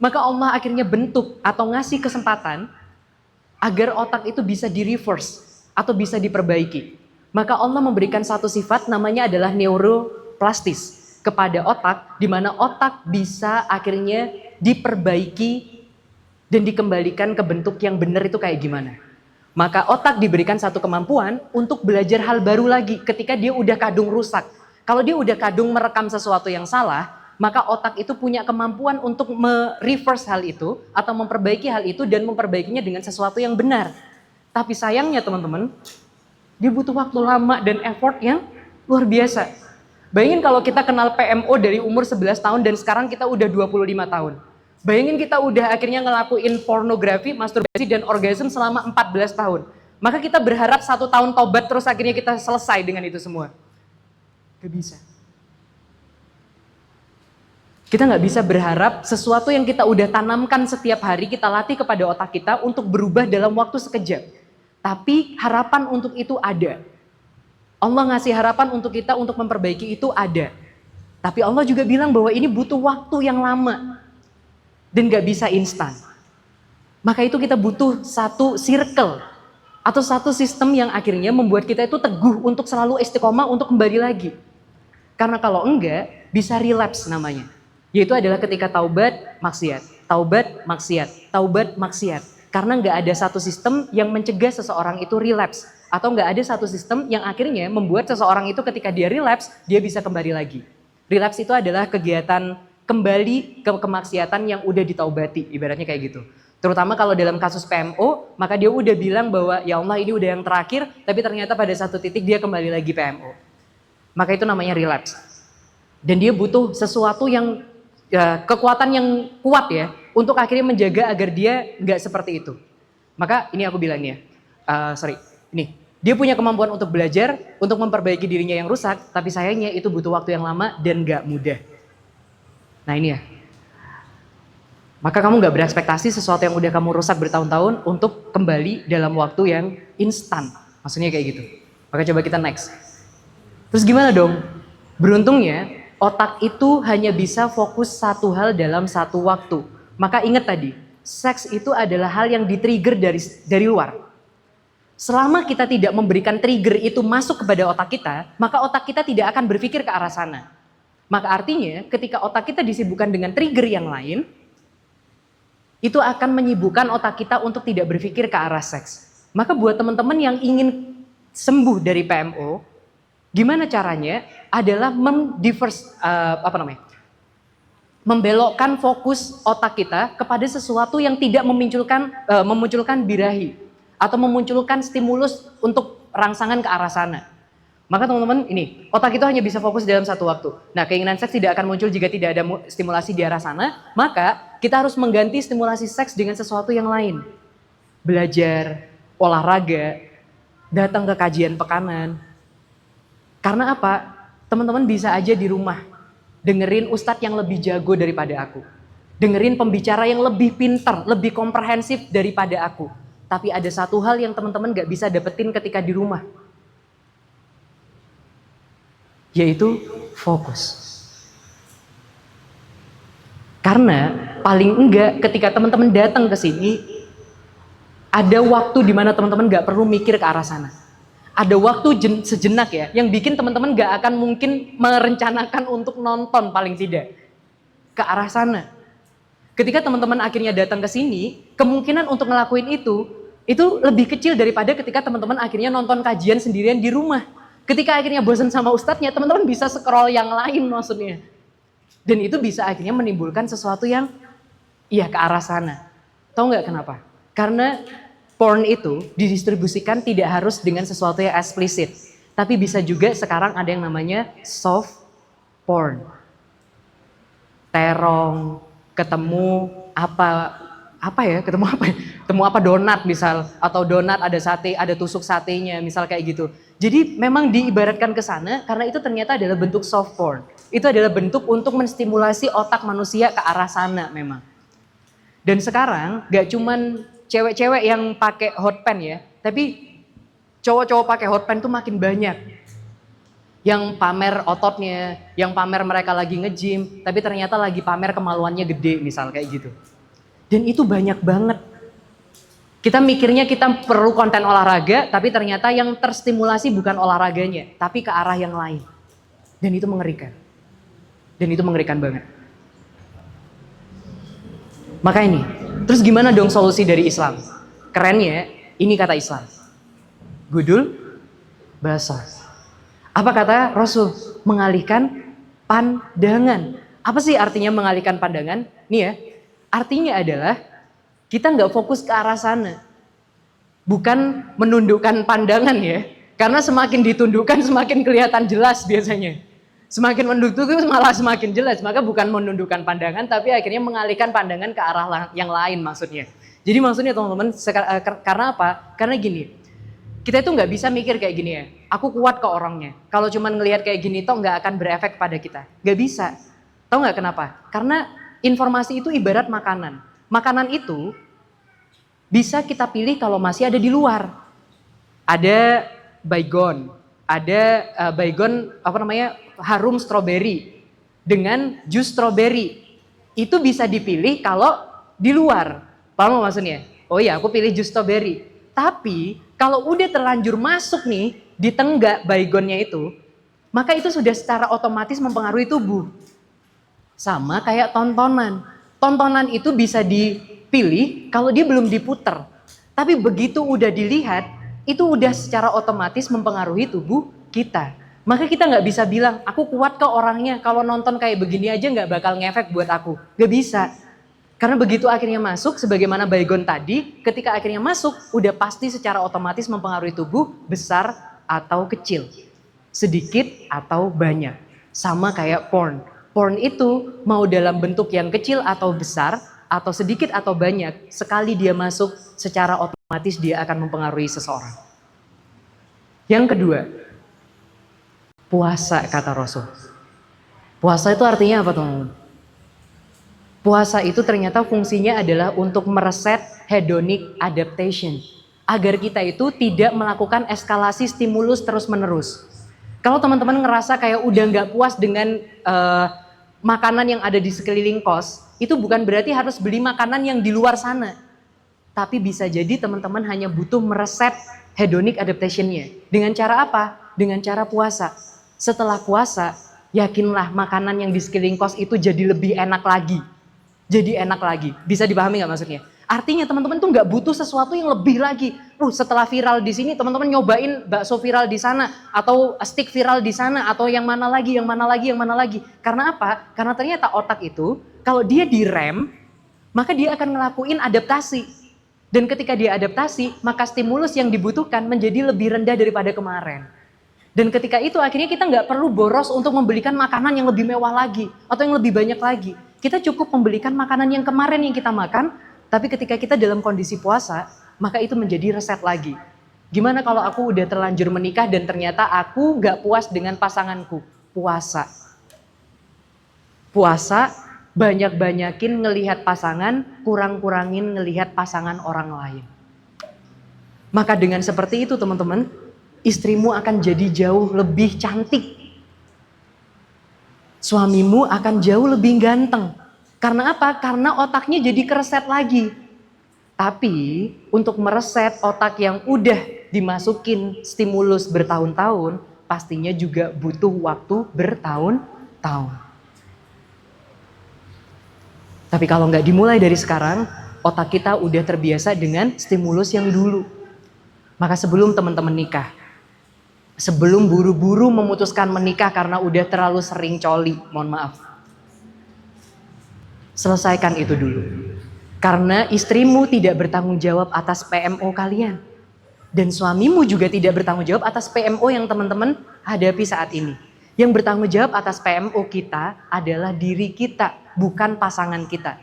Maka Allah akhirnya bentuk atau ngasih kesempatan agar otak itu bisa di-reverse atau bisa diperbaiki. Maka Allah memberikan satu sifat namanya adalah neuroplastis kepada otak, di mana otak bisa akhirnya diperbaiki dan dikembalikan ke bentuk yang benar itu kayak gimana. Maka otak diberikan satu kemampuan untuk belajar hal baru lagi ketika dia udah kadung rusak. Kalau dia udah kadung merekam sesuatu yang salah, maka otak itu punya kemampuan untuk mereverse hal itu atau memperbaiki hal itu dan memperbaikinya dengan sesuatu yang benar. Tapi sayangnya teman-teman, dia butuh waktu lama dan effort yang luar biasa. Bayangin kalau kita kenal PMO dari umur 11 tahun dan sekarang kita udah 25 tahun. Bayangin kita udah akhirnya ngelakuin pornografi, masturbasi, dan orgasme selama 14 tahun. Maka kita berharap 1 tahun tobat terus akhirnya kita selesai dengan itu semua. Gak bisa. Kita gak bisa berharap sesuatu yang kita udah tanamkan setiap hari, kita latih kepada otak kita untuk berubah dalam waktu sekejap. Tapi harapan untuk itu ada. Allah ngasih harapan untuk kita untuk memperbaiki itu ada. Tapi Allah juga bilang bahwa ini butuh waktu yang lama. Dan gak bisa instan. Maka itu kita butuh satu circle atau satu sistem yang akhirnya membuat kita itu teguh untuk selalu istiqomah untuk kembali lagi. Karena kalau enggak bisa relapse namanya. Yaitu adalah ketika taubat maksiat, taubat maksiat, taubat maksiat. Karena nggak ada satu sistem yang mencegah seseorang itu relapse. Atau nggak ada satu sistem yang akhirnya membuat seseorang itu ketika dia relapse, dia bisa kembali lagi. Relapse itu adalah kegiatan kembali ke kemaksiatan yang udah ditaubati, ibaratnya kayak gitu. Terutama kalau dalam kasus PMO, maka dia udah bilang bahwa ya Allah ini udah yang terakhir, tapi ternyata pada satu titik dia kembali lagi PMO. Maka itu namanya relapse. Dan dia butuh sesuatu yang kekuatan yang kuat ya, untuk akhirnya menjaga agar dia nggak seperti itu. Maka ini aku bilangnya, ini dia punya kemampuan untuk belajar, untuk memperbaiki dirinya yang rusak, tapi sayangnya itu butuh waktu yang lama dan nggak mudah. Nah ini ya, maka kamu nggak berekspektasi sesuatu yang udah kamu rusak bertahun-tahun untuk kembali dalam waktu yang instan. Maksudnya kayak gitu. Maka coba kita next. Terus gimana dong? Beruntungnya otak itu hanya bisa fokus satu hal dalam satu waktu. Maka ingat tadi, seks itu adalah hal yang di-trigger dari luar. Selama kita tidak memberikan trigger itu masuk kepada otak kita, maka otak kita tidak akan berpikir ke arah sana. Maka artinya ketika otak kita disibukkan dengan trigger yang lain, itu akan menyibukkan otak kita untuk tidak berpikir ke arah seks. Maka buat teman-teman yang ingin sembuh dari PMO, gimana caranya? Adalah membelokkan fokus otak kita kepada sesuatu yang tidak memunculkan birahi atau memunculkan stimulus untuk rangsangan ke arah sana. Maka teman-teman, ini otak itu hanya bisa fokus dalam satu waktu. Nah, keinginan seks tidak akan muncul jika tidak ada stimulasi di arah sana. Maka kita harus mengganti stimulasi seks dengan sesuatu yang lain. Belajar, olahraga, datang ke kajian pekanan. Karena apa? Teman-teman bisa aja di rumah dengerin ustadz yang lebih jago daripada aku. Dengerin pembicara yang lebih pintar, lebih komprehensif daripada aku. Tapi ada satu hal yang teman-teman gak bisa dapetin ketika di rumah. Yaitu fokus. Karena paling enggak ketika teman-teman datang ke sini, ada waktu di mana teman-teman gak perlu mikir ke arah sana. Ada waktu sejenak ya, yang bikin teman-teman gak akan mungkin merencanakan untuk nonton paling tidak ke arah sana. Ketika teman-teman akhirnya datang ke sini, kemungkinan untuk ngelakuin itu lebih kecil daripada ketika teman-teman akhirnya nonton kajian sendirian di rumah. Ketika akhirnya bosan sama ustadznya, teman-teman bisa scroll yang lain maksudnya. Dan itu bisa akhirnya menimbulkan sesuatu yang ya ke arah sana. Tahu nggak kenapa? Karena porn itu didistribusikan tidak harus dengan sesuatu yang eksplisit. Tapi bisa juga sekarang ada yang namanya soft porn. Terong, ketemu ketemu apa donat misal, atau donat ada sate, ada tusuk satenya misal kayak gitu. Jadi memang diibaratkan ke sana karena itu ternyata adalah bentuk soft porn. Itu adalah bentuk untuk menstimulasi otak manusia ke arah sana memang. Dan sekarang gak cuman cewek-cewek yang pakai hot pen ya, tapi cowok-cowok pakai hot pen tuh makin banyak. Yang pamer ototnya, yang pamer mereka lagi nge-gym, tapi ternyata lagi pamer kemaluannya gede misal kayak gitu. Dan itu banyak banget. Kita mikirnya kita perlu konten olahraga, tapi ternyata yang terstimulasi bukan olahraganya, tapi ke arah yang lain. Dan itu mengerikan. Dan itu mengerikan banget. Maka ini, terus gimana dong solusi dari Islam? Kerennya, ini kata Islam. Gudul, basar. Apa kata Rasul? Mengalihkan pandangan. Apa sih artinya mengalihkan pandangan? Nih ya, artinya adalah kita nggak fokus ke arah sana. Bukan menundukkan pandangan ya. Karena semakin ditundukkan semakin kelihatan jelas biasanya. Semakin menduduk malah semakin jelas. Maka bukan menundukkan pandangan tapi akhirnya mengalihkan pandangan ke arah yang lain maksudnya. Jadi maksudnya teman-teman, karena apa? Karena gini, kita itu nggak bisa mikir kayak gini ya. Aku kuat kok orangnya. Kalau cuman ngelihat kayak gini toh nggak akan berefek pada kita. Nggak bisa. Tahu nggak kenapa? Karena informasi itu ibarat makanan. Makanan itu bisa kita pilih kalau masih ada di luar. Ada baygon, ada baygon harum stroberi dengan jus stroberi. Itu bisa dipilih kalau di luar. Paham maksudnya? Oh iya, aku pilih jus stroberi. Tapi kalau udah terlanjur masuk nih di tenggak baygonnya itu, maka itu sudah secara otomatis mempengaruhi tubuh. Sama kayak tontonan. Tontonan itu bisa dipilih kalau dia belum diputer. Tapi begitu udah dilihat, itu udah secara otomatis mempengaruhi tubuh kita. Maka kita nggak bisa bilang, aku kuat kok orangnya, kalau nonton kayak begini aja nggak bakal ngefek buat aku. Nggak bisa. Karena begitu akhirnya masuk, sebagaimana baygon tadi, ketika akhirnya masuk, udah pasti secara otomatis mempengaruhi tubuh besar atau kecil. Sedikit atau banyak. Sama kayak porn. Porn itu mau dalam bentuk yang kecil atau besar, atau sedikit atau banyak, sekali dia masuk secara otomatis dia akan mempengaruhi seseorang. Yang kedua, puasa kata Rasul. Puasa itu artinya apa teman-teman? Puasa itu ternyata fungsinya adalah untuk mereset hedonic adaptation. Agar kita itu tidak melakukan eskalasi stimulus terus-menerus. Kalau teman-teman ngerasa kayak udah nggak puas dengan makanan yang ada di sekeliling kos, itu bukan berarti harus beli makanan yang di luar sana. Tapi bisa jadi teman-teman hanya butuh mereset hedonic adaptation-nya. Dengan cara apa? Dengan cara puasa. Setelah puasa, yakinlah makanan yang di sekeliling kos itu jadi lebih enak lagi. Jadi enak lagi. Bisa dipahami nggak maksudnya? Artinya teman-teman tuh nggak butuh sesuatu yang lebih lagi. Setelah viral di sini, teman-teman nyobain bakso viral di sana, atau stick viral di sana, atau yang mana lagi. Karena apa? Karena ternyata otak itu Kalau dia direm, maka dia akan ngelakuin adaptasi. Dan ketika dia adaptasi, maka stimulus yang dibutuhkan menjadi lebih rendah daripada kemarin. Dan ketika itu akhirnya kita nggak perlu boros untuk membelikan makanan yang lebih mewah lagi atau yang lebih banyak lagi. Kita cukup membelikan makanan yang kemarin yang kita makan, tapi ketika kita dalam kondisi puasa, maka itu menjadi reset lagi. Gimana kalau aku udah terlanjur menikah dan ternyata aku nggak puas dengan pasanganku? Puasa. Puasa, banyak-banyakin ngelihat pasangan, kurang-kurangin ngelihat pasangan orang lain. Maka dengan seperti itu teman-teman, istrimu akan jadi jauh lebih cantik. Suamimu akan jauh lebih ganteng. Karena apa? Karena otaknya jadi kereset lagi. Tapi untuk mereset otak yang udah dimasukin stimulus bertahun-tahun, pastinya juga butuh waktu bertahun-tahun. Tapi kalau nggak dimulai dari sekarang, otak kita udah terbiasa dengan stimulus yang dulu. Maka sebelum teman-teman nikah, sebelum buru-buru memutuskan menikah karena udah terlalu sering coli, mohon maaf. Selesaikan itu dulu. Karena istrimu tidak bertanggung jawab atas PMO kalian. Dan suamimu juga tidak bertanggung jawab atas PMO yang teman-teman hadapi saat ini. Yang bertanggung jawab atas PMO kita adalah diri kita, bukan pasangan kita.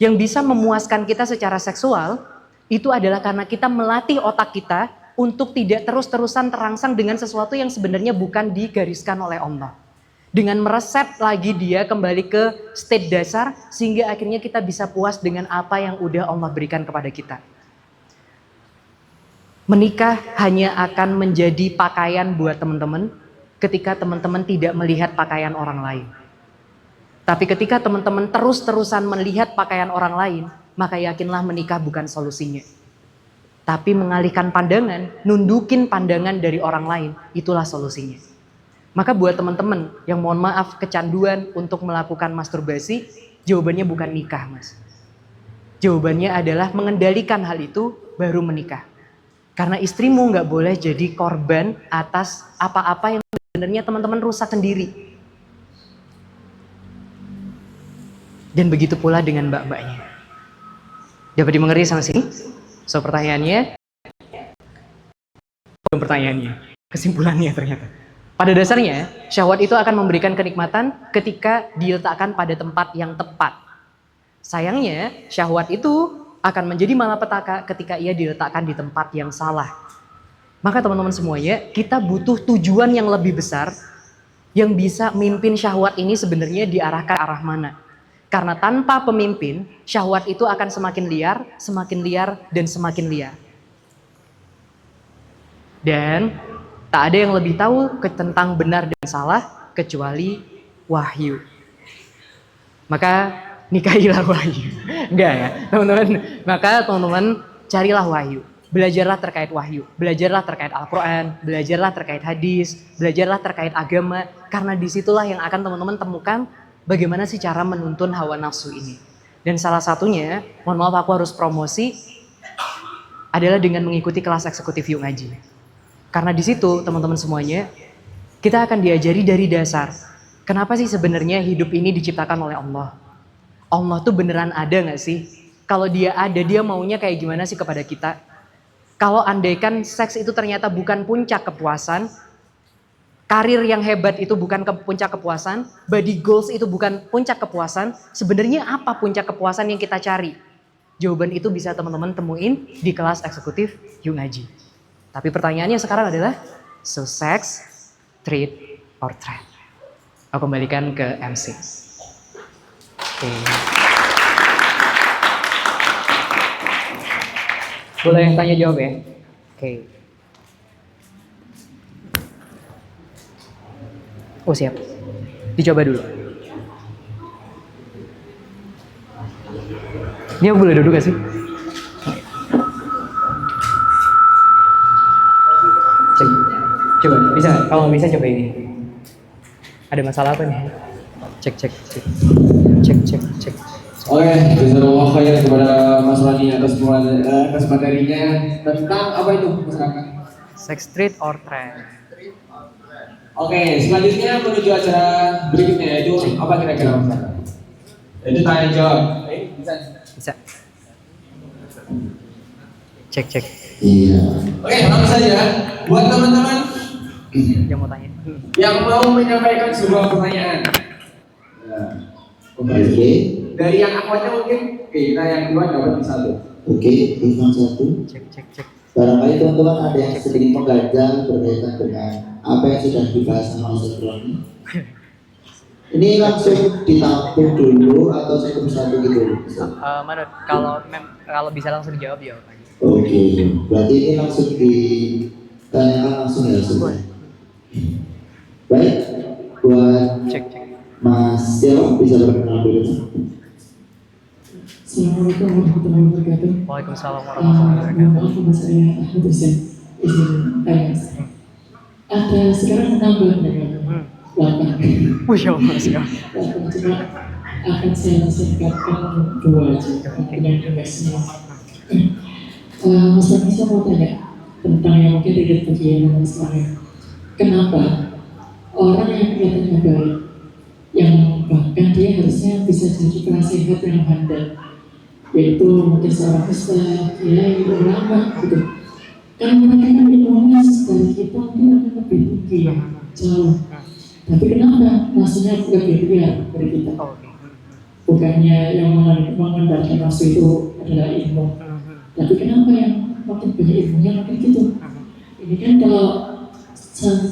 Yang bisa memuaskan kita secara seksual, itu adalah karena kita melatih otak kita untuk tidak terus-terusan terangsang dengan sesuatu yang sebenarnya bukan digariskan oleh Allah. Dengan mereset lagi dia kembali ke state dasar sehingga akhirnya kita bisa puas dengan apa yang udah Allah berikan kepada kita. Menikah hanya akan menjadi pakaian buat teman-teman ketika teman-teman tidak melihat pakaian orang lain. Tapi ketika teman-teman terus-terusan melihat pakaian orang lain, maka yakinlah menikah bukan solusinya. Tapi mengalihkan pandangan, nundukin pandangan dari orang lain, itulah solusinya. Maka buat teman-teman yang mohon maaf kecanduan untuk melakukan masturbasi, jawabannya bukan nikah, Mas. Jawabannya adalah mengendalikan hal itu baru menikah. Karena istrimu nggak boleh jadi korban atas apa-apa yang sebenarnya teman-teman rusak sendiri. Dan begitu pula dengan mbak-mbaknya. Dapat dimengerti sampai sini? So pertanyaannya, kesimpulannya ternyata. Pada dasarnya, syahwat itu akan memberikan kenikmatan ketika diletakkan pada tempat yang tepat. Sayangnya, syahwat itu akan menjadi malapetaka ketika ia diletakkan di tempat yang salah. Maka teman-teman semuanya, kita butuh tujuan yang lebih besar yang bisa mimpin syahwat ini sebenarnya diarahkan arah mana. Karena tanpa pemimpin, syahwat itu akan semakin liar, dan semakin liar. Dan tak ada yang lebih tahu tentang benar dan salah kecuali wahyu. Maka nikahilah wahyu. Enggak ya, teman-teman. Maka teman-teman carilah wahyu. Belajarlah terkait wahyu. Belajarlah terkait Al-Quran. Belajarlah terkait hadis. Belajarlah terkait agama. Karena disitulah yang akan teman-teman temukan bagaimana sih cara menuntun hawa nafsu ini. Dan salah satunya, mohon maaf aku harus promosi, adalah dengan mengikuti kelas eksekutif Yuk Ngaji. Karena di situ teman-teman semuanya, kita akan diajari dari dasar. Kenapa sih sebenarnya hidup ini diciptakan oleh Allah? Allah tuh beneran ada gak sih? Kalau dia ada, dia maunya kayak gimana sih kepada kita? Kalau andaikan seks itu ternyata bukan puncak kepuasan, karir yang hebat itu bukan puncak kepuasan, body goals itu bukan puncak kepuasan, sebenarnya apa puncak kepuasan yang kita cari? Jawaban itu bisa teman-teman temuin di kelas eksekutif Yuk Ngaji. Tapi pertanyaannya sekarang adalah, so sex, treat, or trend? Aku kembalikan ke MC. Oke. Boleh yang tanya jawab ya? Oke. Oh siap. Dicoba dulu. Ini aku boleh duduk gak sih? Cek. Coba, bisa? Kalau nggak bisa coba ini. Ada masalah apa nih? Cek. Oke, jazakallahu khairan kepada Mas Rani atas materinya tentang apa itu masyarakat. Sex, treat, or trend? Oke, selanjutnya menuju acara berikutnya yaitu apa kira-kira Mas? Itu tanya jawab. Bisa. Bisa. Cek. Iya. Oke, langsung saja. Buat teman-teman Yang mau tanya. yang mau menyampaikan sebuah pertanyaan. Oke. Dari yang akhwatnya mungkin, oke, kita yang kedua dapat satu. Oke, Ivan 1. Cek. Barangkali teman-teman ada yang sedikit mengganjal berkaitan dengan apa yang sudah dibahas sama Ustaz Roni. Ini langsung ditampung dulu atau satu-satu gitu? Manut, kalau bisa langsung dijawab ya. Oke, berarti ini langsung ditanyakan langsung ya Ustaz. Baik, buat Cek. Mas siapa bisa berkenalan dulu? Assalamualaikum warahmatullahi wabarakatuh. Waalaikumsalam warahmatullahi wabarakatuh. Maaf nama saya Ahmad Hussein. Izin tanya. Ada sekarang nambah dengan 8. Masya Allah sekali. Cuma akan saya singkatkan 2 aja dengan tugasnya. Mas Fahmi, saya mau tanya tentang yang mungkin tidak bagian dengan saya. Kenapa orang yang kelihatannya baik, yang bahkan dia harusnya bisa jadi penasehat yang handal, yaitu mungkin seorang ustaz, kiai, ulama gitu. Kan mereka kan ilmunya dari kita mungkin akan lebih tinggi, jauh. Tapi kenapa maksudnya lebih liar dari kita? Bukannya yang mengandalkan nafsu itu adalah ilmu, tapi kenapa yang makin banyak ilmunya makin gitu? Ini kan kalau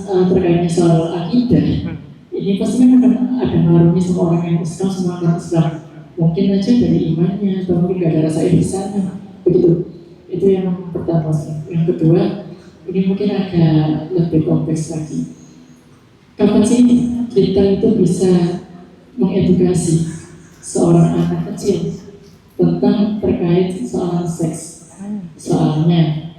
terkaitnya soal akidah, ini pasti kan akan ada ngaruhnya sama orang yang Islam sama orang Islam. Mungkin aja dari imannya atau mungkin gak ada rasa ihsannya, begitu. Itu yang pertama. Yang kedua, ini mungkin agak lebih kompleks lagi. Kapan sih kita itu bisa mengedukasi seorang anak kecil tentang terkait soal seks? Soalnya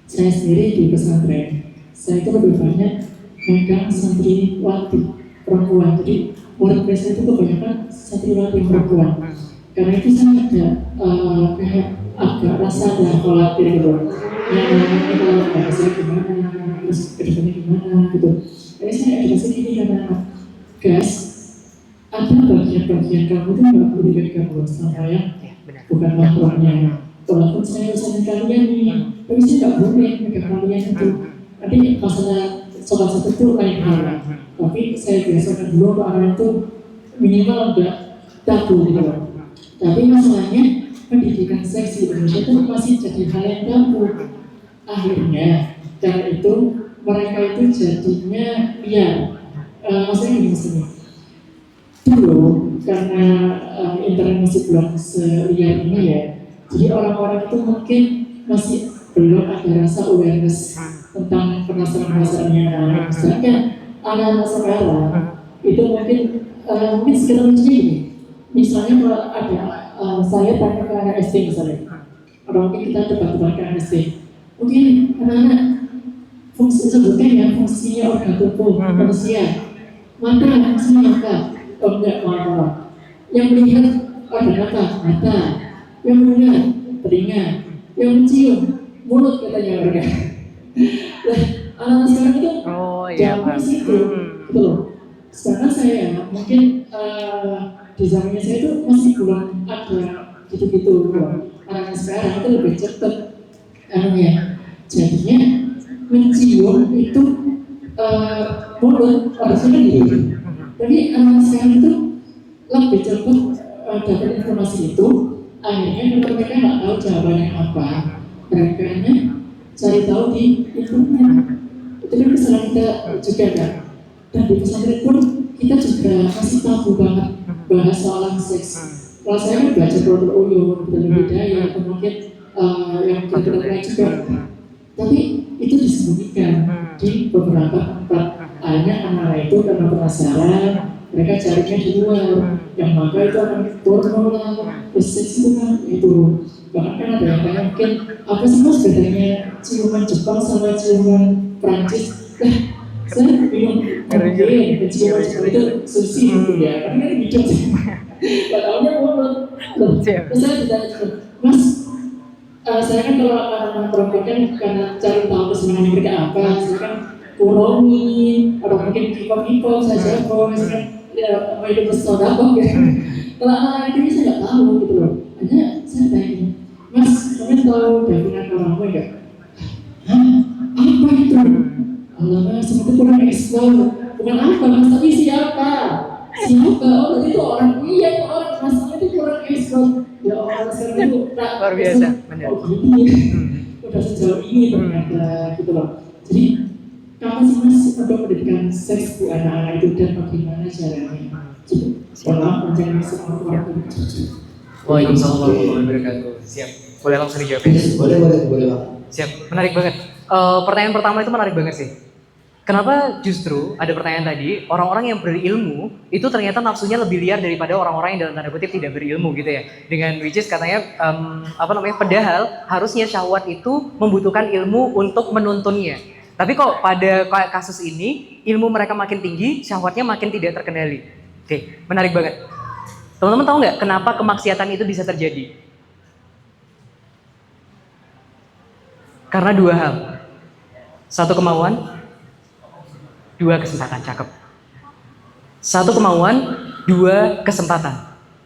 saya sendiri di pesantren, saya itu lebih banyak megang santriwati perempuan. Jadi murid saya itu kebanyakan santriwati perempuan. Karena itu saya kayak agak rasa ada khawatir gitu. Yang namanya kalau nggak saya gimana, terus kedepannya gimana gitu. Jadi saya edukasi gini karena guys, ada bagian-bagian kamu itu nggak boleh pegang sama yang bukan makhluknya. Walaupun saya usahakan kalian nih, tapi saya nggak boleh pegang kalian itu. Nanti masalah soal satu itu lain hal. Tapi saya biasakan dulu ke arah itu minimal nggak tabu gitu. Tapi masalahnya pendidikan seks di Indonesia itu masih jadi hal yang tabu. Akhirnya karena itu mereka itu jadinya liar. Maksudnya gini maksudnya. Dulu karena internet masih belum seliar ini ya, jadi orang-orang itu mungkin masih belum ada rasa awareness tentang penasaran-penasaran yang lain. Sedangkan anak-anak sekarang itu mungkin sekitar begini. Misalnya kalau ada saya tanya ke anak SD misalnya, atau mungkin kita debat-debat ke anak SD, mungkin anak-anak sebutkan ya fungsinya organ tubuh manusia. Mata fungsinya apa? Oh enggak, mata. Yang melihat organ apa? Mata. Yang mendengar telinga. Yang mencium mulut katanya mereka. Nah, anak-anak sekarang itu jauh situ, gitu loh. Sedangkan saya mungkin di zamannya saya itu masih belum ada gitu-gitu. Anak-anak sekarang itu lebih cepat jadinya mencium itu mulut harusnya gitu. Tapi anak sekarang itu lebih cepat dapat informasi itu. Akhirnya mereka nggak tahu jawabannya apa, mereka cari tahu di internet. Itu kan kesalahan kita juga kan. Dan di pesantren pun kita juga masih tabu banget bahas soal seks. Kalau saya kan baca Dr. Uyun, Dr. Hidayah, atau mungkin yang kita lain juga. Tapi itu disembunyikan di beberapa tempat. Hanya anak itu karena penasaran, mereka carinya di luar. Yang maka itu akan porno lah, seks itu kan itu. Bahkan kan ada yang tanya mungkin apa sih mas bedanya ciuman Jepang sama ciuman Prancis? Saya bingung. Mungkin ciuman Jepang itu sushi gitu ya, karena kan hidup sih. Gak taunya porno. Terus saya ditanya, mas, saya kan kalau anak-anak perempuan kan karena cari tahu kesenangan mereka apa, saya kan kuromi, atau mungkin hip-hop, saya jago, misalkan ya, mau hidup bersaudara ya. Kalau anak-anak ini saya nggak tahu gitu loh. Hanya saya tanya, Mas, kamu tahu Davina Karamo nggak? Hah? Apa itu? Allah Mas, itu kurang ekspor. Bukan apa Mas, tapi siapa? Siapa? Oh, itu orang. Iya, itu orang. Mas, itu kurang ekspor. Ya Allah, sekarang itu Luar biasa, benar. Oh, gini. Udah sejauh ini ternyata gitu loh. Jadi kapan sih Mas untuk pendidikan seks bu anak-anak itu dan bagaimana caranya? Sekolah mencari semua waktu. Waalaikumsalam warahmatullahi wabarakatuh. Siap. Boleh langsung dijawab ya? Boleh Pak. Siap. Menarik banget. Pertanyaan pertama itu menarik banget sih. Kenapa justru ada pertanyaan tadi, orang-orang yang berilmu itu ternyata nafsunya lebih liar daripada orang-orang yang dalam tanda kutip tidak berilmu gitu ya. Dengan which is katanya padahal harusnya syahwat itu membutuhkan ilmu untuk menuntunnya. Tapi kok pada kasus ini ilmu mereka makin tinggi, syahwatnya makin tidak terkendali. Oke, menarik banget. Teman-teman tahu nggak kenapa kemaksiatan itu bisa terjadi? Karena dua hal. Satu kemauan, dua kesempatan. Cakep. Satu kemauan, dua kesempatan.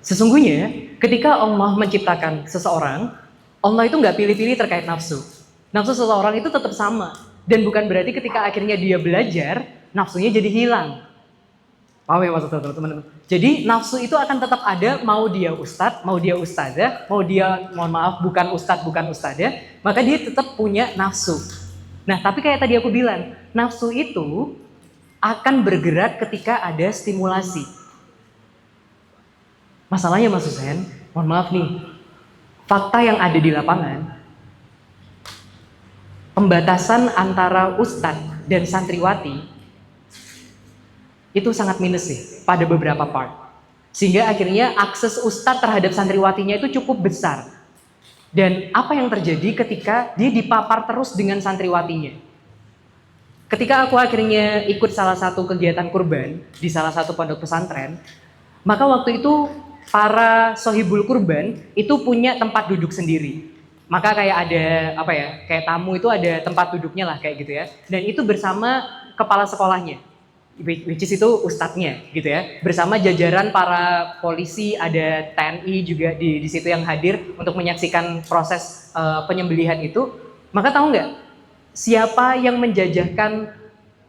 Sesungguhnya ketika Allah menciptakan seseorang, Allah itu nggak pilih-pilih terkait nafsu. Nafsu seseorang itu tetap sama. Dan bukan berarti ketika akhirnya dia belajar, nafsunya jadi hilang. Paham ya maksudnya teman-teman? Jadi nafsu itu akan tetap ada, mau dia ustadz, mau dia ustadzah, mau dia, mohon maaf, bukan ustadz, bukan ustadzah, maka dia tetap punya nafsu. Nah, tapi kayak tadi aku bilang, nafsu itu akan bergerak ketika ada stimulasi. Masalahnya Mas Hussein, mohon maaf nih, fakta yang ada di lapangan, pembatasan antara ustadz dan santriwati itu sangat minus sih pada beberapa part. Sehingga akhirnya akses ustadz terhadap santriwatinya itu cukup besar. Dan apa yang terjadi ketika dia dipapar terus dengan santriwatinya? Ketika aku akhirnya ikut salah satu kegiatan kurban di salah satu pondok pesantren, maka waktu itu para sohibul kurban itu punya tempat duduk sendiri. Maka kayak ada kayak tamu itu ada tempat duduknya lah kayak gitu ya. Dan itu bersama kepala sekolahnya, which is itu ustadznya gitu ya, bersama jajaran para polisi, ada TNI juga di situ yang hadir untuk menyaksikan proses penyembelihan itu. Maka tahu nggak siapa yang menjajahkan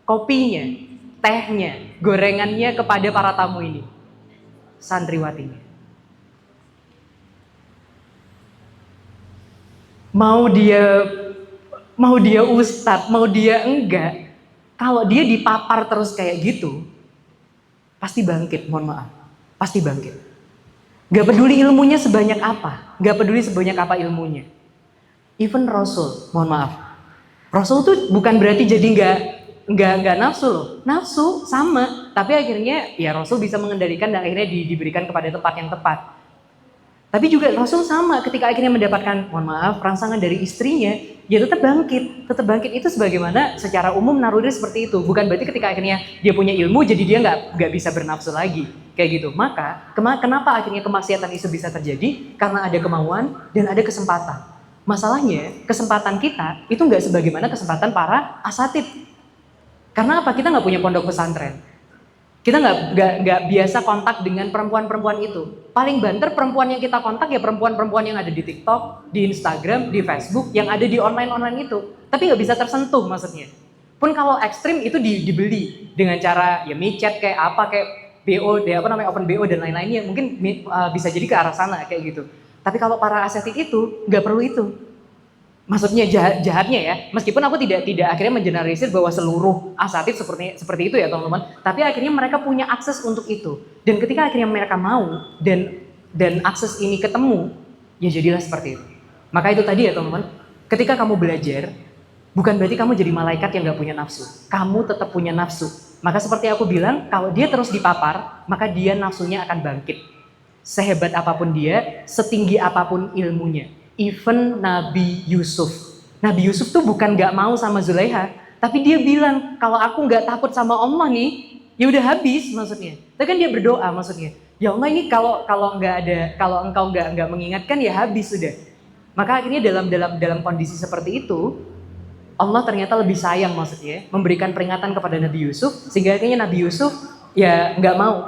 kopinya, tehnya, gorengannya kepada para tamu ini? Santriwatinya. Mau dia ustadz, mau dia enggak, kalau dia dipapar terus kayak gitu, pasti bangkit, mohon maaf. Pasti bangkit. Gak peduli ilmunya sebanyak apa. Gak peduli sebanyak apa ilmunya. Even Rasul, mohon maaf. Rasul tuh bukan berarti jadi nggak nafsu loh. Nafsu sama. Tapi akhirnya ya Rasul bisa mengendalikan dan akhirnya diberikan kepada tempat yang tepat. Tapi juga Rasul sama, ketika akhirnya mendapatkan, mohon maaf, rangsangan dari istrinya, dia tetap bangkit. Tetap bangkit itu sebagaimana secara umum naluri seperti itu. Bukan berarti ketika akhirnya dia punya ilmu, jadi dia nggak bisa bernafsu lagi. Kayak gitu. Maka, kenapa akhirnya kemaksiatan itu bisa terjadi? Karena ada kemauan dan ada kesempatan. Masalahnya, kesempatan kita itu nggak sebagaimana kesempatan para asatid. Karena apa? Kita nggak punya pondok pesantren. Kita nggak biasa kontak dengan perempuan-perempuan itu. Paling banter perempuan yang kita kontak ya perempuan-perempuan yang ada di TikTok, di Instagram, di Facebook, yang ada di online itu. Tapi nggak bisa tersentuh maksudnya. Pun kalau ekstrim itu dibeli dengan cara ya micet kayak apa kayak BO, open BO dan lain-lainnya. Mungkin bisa jadi ke arah sana kayak gitu. Tapi kalau para asatid itu nggak perlu itu. Maksudnya jahatnya ya, meskipun aku tidak akhirnya mengeneralisir bahwa seluruh asatid seperti itu ya teman-teman, tapi akhirnya mereka punya akses untuk itu. Dan ketika akhirnya mereka mau dan akses ini ketemu, ya jadilah seperti itu. Maka itu tadi ya teman-teman, ketika kamu belajar, bukan berarti kamu jadi malaikat yang gak punya nafsu. Kamu tetap punya nafsu. Maka seperti aku bilang, kalau dia terus dipapar, maka dia nafsunya akan bangkit. Sehebat apapun dia, setinggi apapun ilmunya. Even Nabi Yusuf. Nabi Yusuf tuh bukan gak mau sama Zulaiha, tapi dia bilang, kalau aku gak takut sama Allah nih, ya udah habis maksudnya. Tapi kan dia berdoa maksudnya. Ya Allah ini kalau engkau nggak mengingatkan ya habis sudah. Maka akhirnya dalam kondisi seperti itu, Allah ternyata lebih sayang maksudnya, memberikan peringatan kepada Nabi Yusuf, sehingga akhirnya Nabi Yusuf ya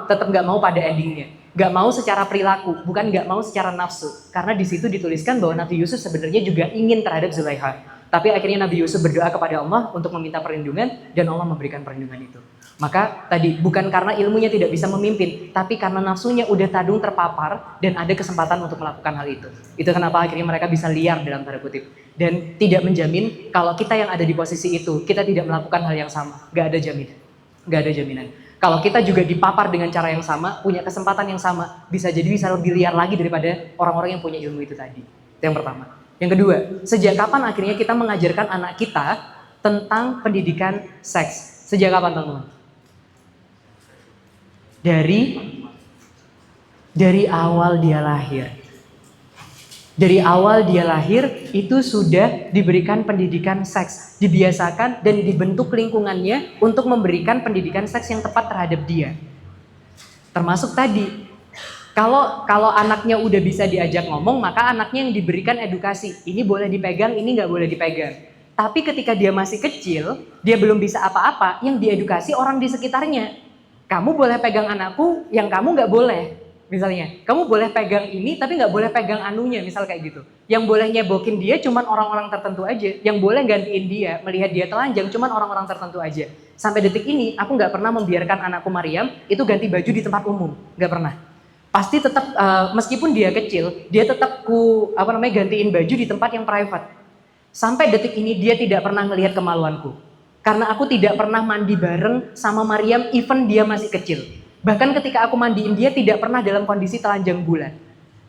tetap nggak mau pada endingnya. Nggak mau secara perilaku, bukan nggak mau secara nafsu. Karena di situ dituliskan bahwa Nabi Yusuf sebenarnya juga ingin terhadap Zulaikha. Tapi akhirnya Nabi Yusuf berdoa kepada Allah untuk meminta perlindungan dan Allah memberikan perlindungan itu. Maka tadi bukan karena ilmunya tidak bisa memimpin, tapi karena nafsunya udah kadung terpapar dan ada kesempatan untuk melakukan hal itu. Itu kenapa akhirnya mereka bisa liar dalam tanda kutip. Dan tidak menjamin kalau kita yang ada di posisi itu, kita tidak melakukan hal yang sama. Nggak ada jaminan. Nggak ada jaminan. Kalau kita juga dipapar dengan cara yang sama, punya kesempatan yang sama, bisa jadi bisa lebih liar lagi daripada orang-orang yang punya ilmu itu tadi. Itu yang pertama. Yang kedua, sejak kapan akhirnya kita mengajarkan anak kita tentang pendidikan seks? Sejak kapan, teman-teman? Dari awal dia lahir. Dari awal dia lahir itu sudah diberikan pendidikan seks, dibiasakan dan dibentuk lingkungannya untuk memberikan pendidikan seks yang tepat terhadap dia. Termasuk tadi, kalau anaknya udah bisa diajak ngomong, maka anaknya yang diberikan edukasi. Ini boleh dipegang, ini nggak boleh dipegang. Tapi ketika dia masih kecil, dia belum bisa apa-apa, yang diedukasi orang di sekitarnya. Kamu boleh pegang anakku, yang kamu nggak boleh. Misalnya, kamu boleh pegang ini tapi nggak boleh pegang anunya, misal kayak gitu. Yang boleh nyebokin dia cuman orang-orang tertentu aja. Yang boleh gantiin dia, melihat dia telanjang cuman orang-orang tertentu aja. Sampai detik ini, aku nggak pernah membiarkan anakku Maryam itu ganti baju di tempat umum, nggak pernah. Pasti tetap, meskipun dia kecil, dia tetap gantiin baju di tempat yang private. Sampai detik ini dia tidak pernah melihat kemaluanku. Karena aku tidak pernah mandi bareng sama Maryam, even dia masih kecil. Bahkan ketika aku mandiin dia tidak pernah dalam kondisi telanjang bulan.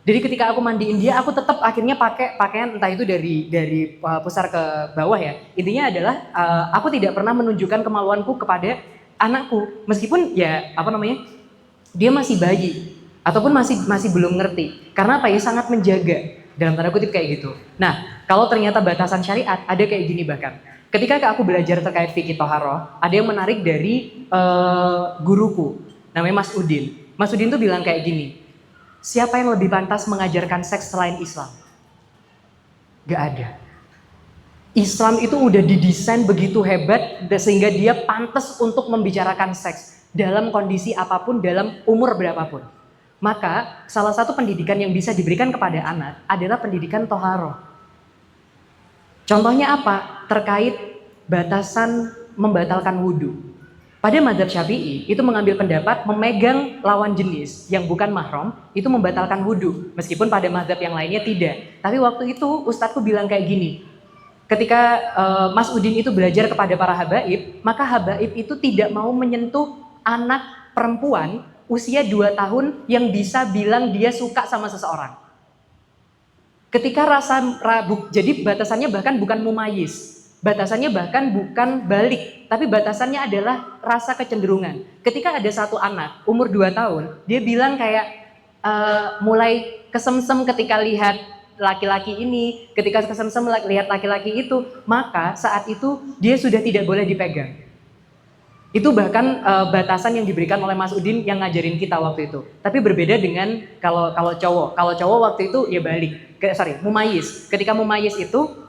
Jadi ketika aku mandiin dia, aku tetap akhirnya pakai pakaian entah itu dari pusar ke bawah ya. Intinya adalah aku tidak pernah menunjukkan kemaluanku kepada anakku, meskipun dia masih bayi ataupun masih belum ngerti. Karena apa ya, sangat menjaga dalam tanda kutip kayak gitu. Nah, kalau ternyata batasan syariat ada kayak gini bahkan. Ketika aku belajar terkait fikih toharoh, ada yang menarik dari guruku. Namanya Mas Udin. Mas Udin tuh bilang kayak gini, siapa yang lebih pantas mengajarkan seks selain Islam? Gak ada. Islam itu udah didesain begitu hebat sehingga dia pantas untuk membicarakan seks dalam kondisi apapun, dalam umur berapapun. Maka salah satu pendidikan yang bisa diberikan kepada anak adalah pendidikan toharoh. Contohnya apa? Terkait batasan membatalkan wudhu. Pada mazhab Syafi'i itu mengambil pendapat memegang lawan jenis yang bukan mahram itu membatalkan wudhu, meskipun pada mazhab yang lainnya tidak. Tapi waktu itu ustadzku bilang kayak gini, ketika Mas Udin itu belajar kepada para habaib, maka habaib itu tidak mau menyentuh anak perempuan usia 2 tahun yang bisa bilang dia suka sama seseorang. Ketika jadi batasannya bahkan bukan mumayyiz. Batasannya bahkan bukan balik, tapi batasannya adalah rasa kecenderungan. Ketika ada satu anak umur 2 tahun, dia bilang kayak mulai kesemsem ketika lihat laki-laki ini, ketika kesemsem lihat laki-laki itu, maka saat itu dia sudah tidak boleh dipegang. Itu bahkan batasan yang diberikan oleh Mas Udin yang ngajarin kita waktu itu. Tapi berbeda dengan kalau cowok. Kalau cowok waktu itu ya balik. Mumayyiz. Ketika mumayyiz itu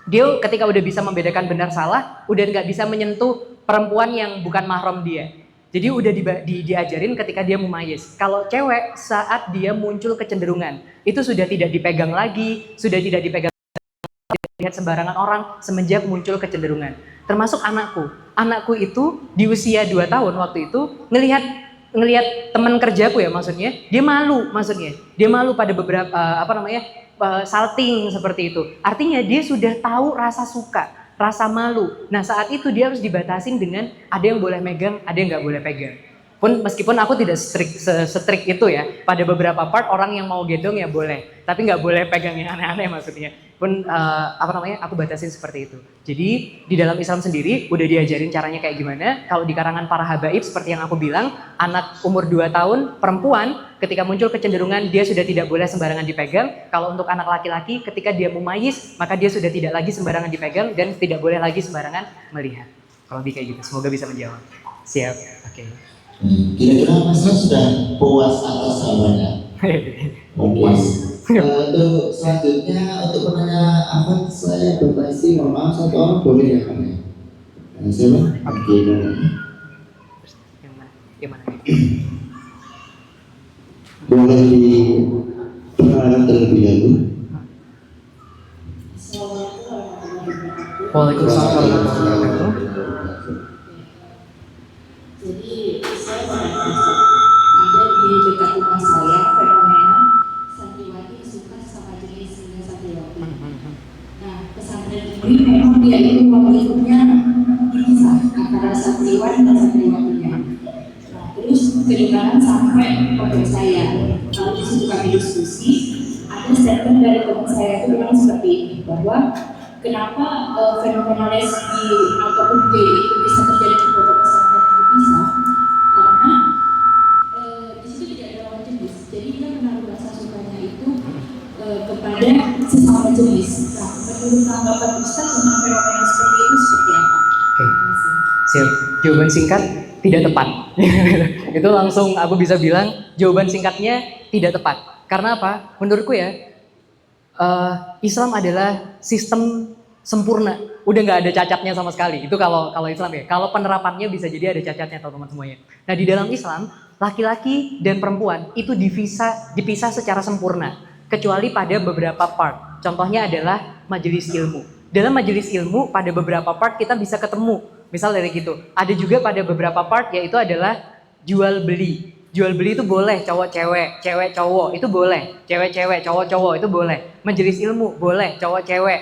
dia ketika udah bisa membedakan benar salah, udah nggak bisa menyentuh perempuan yang bukan mahram dia. Jadi udah diajarin ketika dia mumayyiz. Kalau cewek saat dia muncul kecenderungan, itu sudah tidak dipegang lagi, sudah tidak dipegang lihat sembarangan orang semenjak muncul kecenderungan. Termasuk anakku. Anakku itu di usia 2 tahun waktu itu ngelihat teman kerjaku ya maksudnya, dia malu maksudnya. Dia malu pada beberapa salting seperti itu. Artinya dia sudah tahu rasa suka, rasa malu. Nah saat itu dia harus dibatasin dengan ada yang boleh megang, ada yang nggak boleh pegang. Pun meskipun aku tidak strict itu ya, pada beberapa part orang yang mau gendong ya boleh, tapi nggak boleh pegang yang aneh-aneh maksudnya. Pun aku batasin seperti itu. Jadi di dalam Islam sendiri udah diajarin caranya kayak gimana. Kalau di karangan para habaib seperti yang aku bilang, anak umur 2 tahun perempuan ketika muncul kecenderungan dia sudah tidak boleh sembarangan dipegang. Kalau untuk anak laki-laki ketika dia mumayyiz maka dia sudah tidak lagi sembarangan dipegang dan tidak boleh lagi sembarangan melihat. Kalau lebih kayak gitu, semoga bisa menjawab. Siap, oke. Kira-kira Mas sudah puas atas jawabannya? Puas. Untuk selanjutnya untuk penanya apa saya bertanya, mohon maaf satu orang boleh ya Pak? Siapa? Oke. Yang mana? Boleh diperkenalkan terlebih dahulu. Waalaikumsalam warahmatullahi wabarakatuh. Jadi saya merasa ada di dekat rumah saya fenomena santriwati suka sama jenis dengan santriwati. Nah, pesantren ini memang dia itu pengikutnya bisa antara santriwan dan santriwatinya. Nah, terus kedengaran sampai pondok saya. Kalau di situ kami diskusi, ada statement dari teman saya itu bilang seperti ini, bahwa kenapa fenomena lesbi ataupun gay itu bisa terjadi di pondok pesantren itu bisa, karena di situ tidak ada lawan jenis. Jadi dia menaruh rasa sukanya itu kepada sesama jenis. Nah, menurut tanggapan Ustaz tentang fenomena seperti itu seperti apa? Oke. Siap. Jawaban singkat tidak tepat. Itu langsung aku bisa bilang jawaban singkatnya tidak tepat. Karena apa? Menurutku ya, Islam adalah sistem sempurna. Udah nggak ada cacatnya sama sekali. Itu kalau Islam ya. Kalau penerapannya bisa jadi ada cacatnya teman-teman semuanya. Nah, di dalam Islam, laki-laki dan perempuan itu dipisah secara sempurna. Kecuali pada beberapa part. Contohnya adalah majelis ilmu. Dalam majelis ilmu, pada beberapa part kita bisa ketemu. Misal dari gitu. Ada juga pada beberapa part, yaitu adalah jual beli. Jual beli itu boleh cowok cewek, cewek cowok itu boleh, cewek cewek, cowok cowok itu boleh. Majelis ilmu boleh cowok cewek,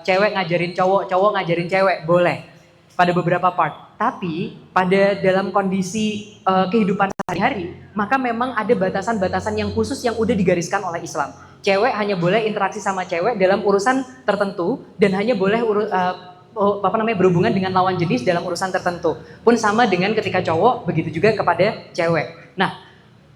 cewek ngajarin cowok, cowok ngajarin cewek boleh. Pada beberapa part. Tapi pada dalam kondisi kehidupan sehari-hari, maka memang ada batasan-batasan yang khusus yang udah digariskan oleh Islam. Cewek hanya boleh interaksi sama cewek dalam urusan tertentu dan hanya boleh berhubungan dengan lawan jenis dalam urusan tertentu. Pun sama dengan ketika cowok, begitu juga kepada cewek. Nah,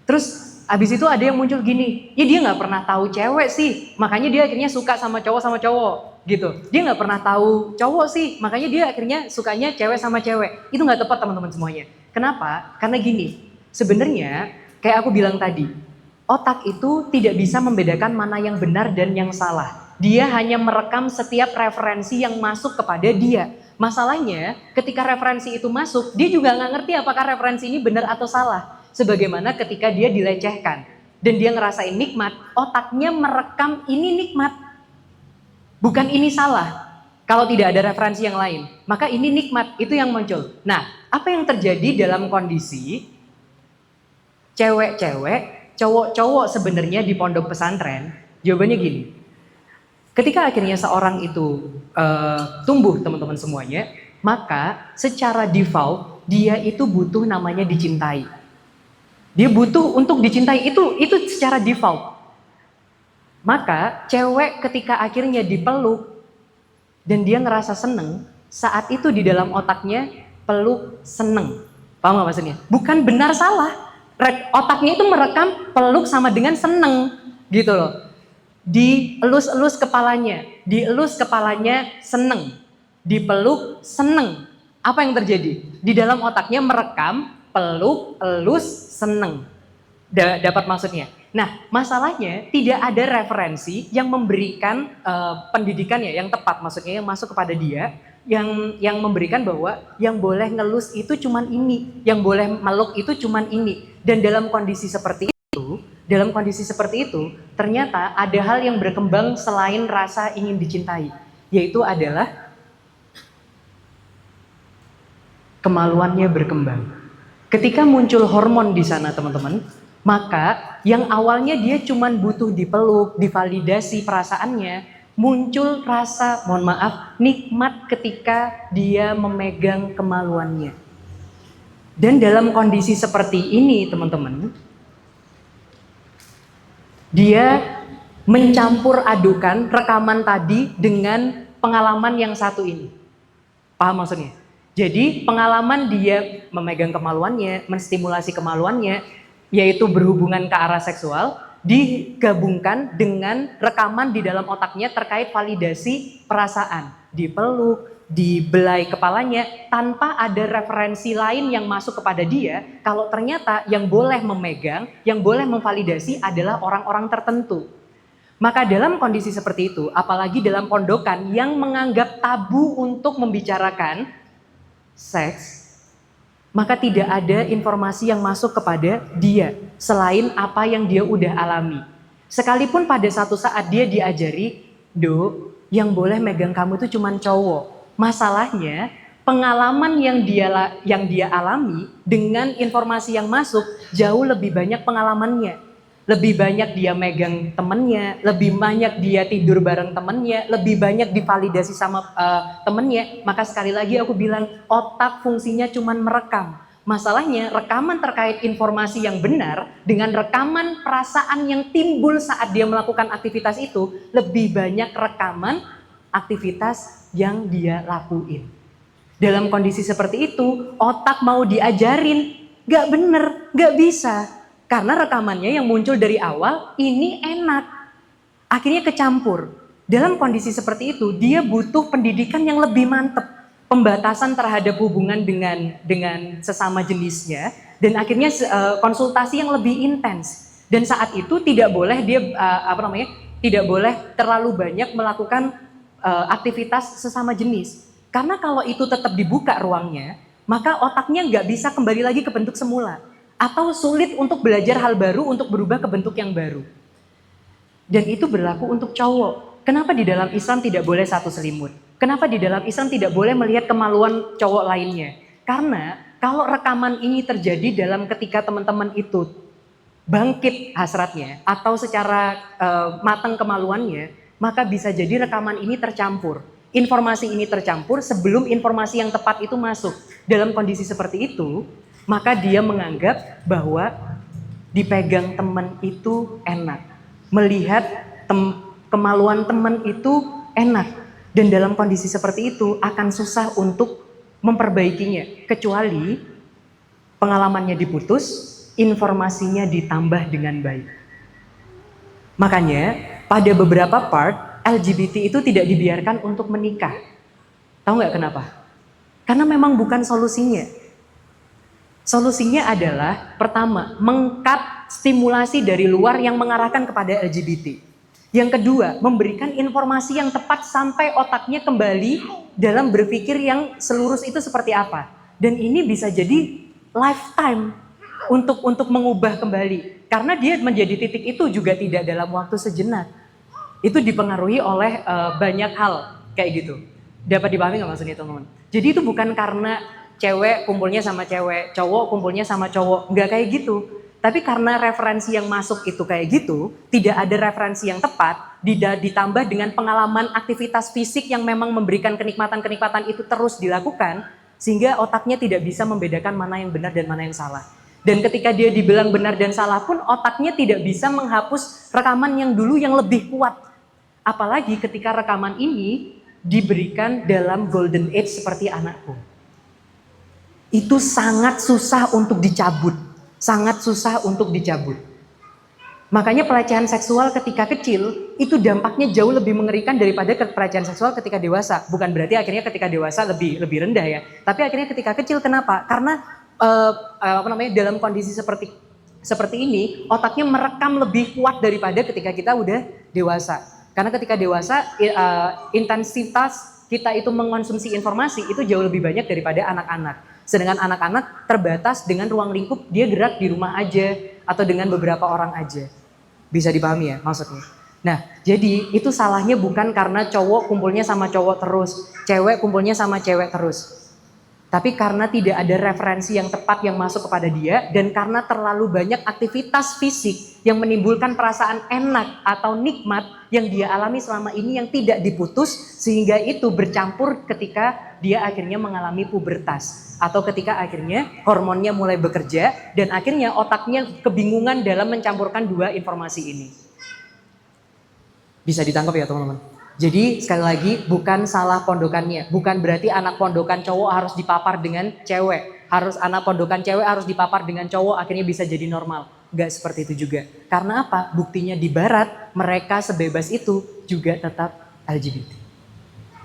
terus abis itu ada yang muncul gini, ya dia nggak pernah tahu cewek sih, makanya dia akhirnya suka sama cowok gitu. Dia nggak pernah tahu cowok sih, makanya dia akhirnya sukanya cewek sama cewek. Itu nggak tepat teman-teman semuanya. Kenapa? Karena gini, sebenarnya kayak aku bilang tadi, otak itu tidak bisa membedakan mana yang benar dan yang salah. Dia hanya merekam setiap referensi yang masuk kepada dia. Masalahnya ketika referensi itu masuk, dia juga nggak ngerti apakah referensi ini benar atau salah. Sebagaimana ketika dia dilecehkan dan dia ngerasain nikmat, otaknya merekam ini nikmat. Bukan ini salah. Kalau tidak ada referensi yang lain, maka ini nikmat, itu yang muncul. Nah, apa yang terjadi dalam kondisi cewek-cewek, cowok-cowok sebenarnya di pondok pesantren? Jawabannya gini. Ketika akhirnya seorang itu tumbuh teman-teman semuanya, maka secara default dia itu butuh namanya dicintai. Dia butuh untuk dicintai, itu secara default. Maka cewek ketika akhirnya dipeluk dan dia ngerasa seneng, saat itu di dalam otaknya peluk seneng. Paham gak maksudnya? Bukan benar salah. Otaknya itu merekam peluk sama dengan seneng gitu loh. Dielus-elus kepalanya seneng, dipeluk seneng. Apa yang terjadi? Di dalam otaknya merekam peluk, elus, seneng. Dapat maksudnya? Nah, masalahnya tidak ada referensi yang memberikan pendidikan ya, yang tepat maksudnya yang masuk kepada dia, yang memberikan bahwa yang boleh ngelus itu cuman ini, yang boleh meluk itu cuman ini. Dan dalam kondisi seperti itu, ternyata ada hal yang berkembang selain rasa ingin dicintai, yaitu adalah kemaluannya berkembang. Ketika muncul hormon di sana teman-teman, maka yang awalnya dia cuman butuh dipeluk, divalidasi perasaannya, muncul rasa, mohon maaf, nikmat ketika dia memegang kemaluannya. Dan dalam kondisi seperti ini teman-teman, dia mencampur adukan rekaman tadi dengan pengalaman yang satu ini. Paham maksudnya? Jadi pengalaman dia memegang kemaluannya, menstimulasi kemaluannya, yaitu berhubungan ke arah seksual, digabungkan dengan rekaman di dalam otaknya terkait validasi perasaan. Dipeluk, dibelai kepalanya, tanpa ada referensi lain yang masuk kepada dia, kalau ternyata yang boleh memegang, yang boleh memvalidasi adalah orang-orang tertentu. Maka dalam kondisi seperti itu, apalagi dalam pondokan yang menganggap tabu untuk membicarakan seks, maka tidak ada informasi yang masuk kepada dia selain apa yang dia udah alami. Sekalipun pada satu saat dia diajari, "Do, yang boleh megang kamu itu cuman cowok." Masalahnya, pengalaman yang dia alami dengan informasi yang masuk jauh lebih banyak pengalamannya. Lebih banyak dia megang temennya, lebih banyak dia tidur bareng temennya, lebih banyak divalidasi sama temennya. Maka sekali lagi aku bilang, otak fungsinya cuman merekam. Masalahnya rekaman terkait informasi yang benar dengan rekaman perasaan yang timbul saat dia melakukan aktivitas itu lebih banyak rekaman aktivitas yang dia lakuin. Dalam kondisi seperti itu, otak mau diajarin, gak bener, gak bisa. Karena rekamannya yang muncul dari awal, ini enak. Akhirnya kecampur. Dalam kondisi seperti itu, dia butuh pendidikan yang lebih mantep. Pembatasan terhadap hubungan dengan sesama jenisnya. Dan akhirnya konsultasi yang lebih intens. Dan saat itu tidak boleh dia, tidak boleh terlalu banyak melakukan aktivitas sesama jenis. Karena kalau itu tetap dibuka ruangnya, maka otaknya nggak bisa kembali lagi ke bentuk semula. Atau sulit untuk belajar hal baru untuk berubah ke bentuk yang baru. Dan itu berlaku untuk cowok. Kenapa di dalam Islam tidak boleh satu selimut? Kenapa di dalam Islam tidak boleh melihat kemaluan cowok lainnya? Karena kalau rekaman ini terjadi dalam ketika teman-teman itu bangkit hasratnya atau secara matang kemaluannya, maka bisa jadi rekaman ini tercampur. Informasi ini tercampur sebelum informasi yang tepat itu masuk. Dalam kondisi seperti itu, maka dia menganggap bahwa dipegang teman itu enak. Melihat kemaluan teman itu enak. Dan dalam kondisi seperti itu akan susah untuk memperbaikinya. Kecuali pengalamannya diputus, informasinya ditambah dengan baik. Makanya pada beberapa part LGBT itu tidak dibiarkan untuk menikah. Tahu nggak kenapa? Karena memang bukan solusinya. Solusinya adalah pertama, mengkat stimulasi dari luar yang mengarahkan kepada LGBT. Yang kedua, memberikan informasi yang tepat sampai otaknya kembali dalam berpikir yang selurus itu seperti apa. Dan ini bisa jadi lifetime untuk mengubah kembali. Karena dia menjadi titik itu juga tidak dalam waktu sejenak. Itu dipengaruhi oleh banyak hal kayak gitu. Dapat dipahami nggak maksudnya teman-teman? Jadi itu bukan karena cewek kumpulnya sama cewek, cowok kumpulnya sama cowok, nggak kayak gitu. Tapi karena referensi yang masuk itu kayak gitu, tidak ada referensi yang tepat, ditambah dengan pengalaman aktivitas fisik yang memang memberikan kenikmatan-kenikmatan itu terus dilakukan, sehingga otaknya tidak bisa membedakan mana yang benar dan mana yang salah. Dan ketika dia dibilang benar dan salah pun, otaknya tidak bisa menghapus rekaman yang dulu yang lebih kuat. Apalagi ketika rekaman ini diberikan dalam golden age seperti anakku. Itu sangat susah untuk dicabut. Sangat susah untuk dicabut. Makanya pelecehan seksual ketika kecil itu dampaknya jauh lebih mengerikan daripada pelecehan seksual ketika dewasa. Bukan berarti akhirnya ketika dewasa lebih rendah ya. Tapi akhirnya ketika kecil kenapa? Karena dalam kondisi seperti ini otaknya merekam lebih kuat daripada ketika kita udah dewasa. Karena ketika dewasa intensitas kita itu mengkonsumsi informasi itu jauh lebih banyak daripada anak-anak. Sedangkan anak-anak terbatas dengan ruang lingkup, dia gerak di rumah aja atau dengan beberapa orang aja. Bisa dipahami ya maksudnya? Nah, jadi itu salahnya bukan karena cowok kumpulnya sama cowok terus, cewek kumpulnya sama cewek terus. Tapi karena tidak ada referensi yang tepat yang masuk kepada dia dan karena terlalu banyak aktivitas fisik yang menimbulkan perasaan enak atau nikmat yang dia alami selama ini yang tidak diputus sehingga itu bercampur ketika dia akhirnya mengalami pubertas atau ketika akhirnya hormonnya mulai bekerja dan akhirnya otaknya kebingungan dalam mencampurkan dua informasi ini. Bisa ditangkap ya teman-teman? Jadi sekali lagi bukan salah pondokannya, bukan berarti anak pondokan cowok harus dipapar dengan cewek, harus anak pondokan cewek harus dipapar dengan cowok akhirnya bisa jadi normal. Enggak seperti itu juga. Karena apa? Buktinya di barat mereka sebebas itu juga tetap LGBT.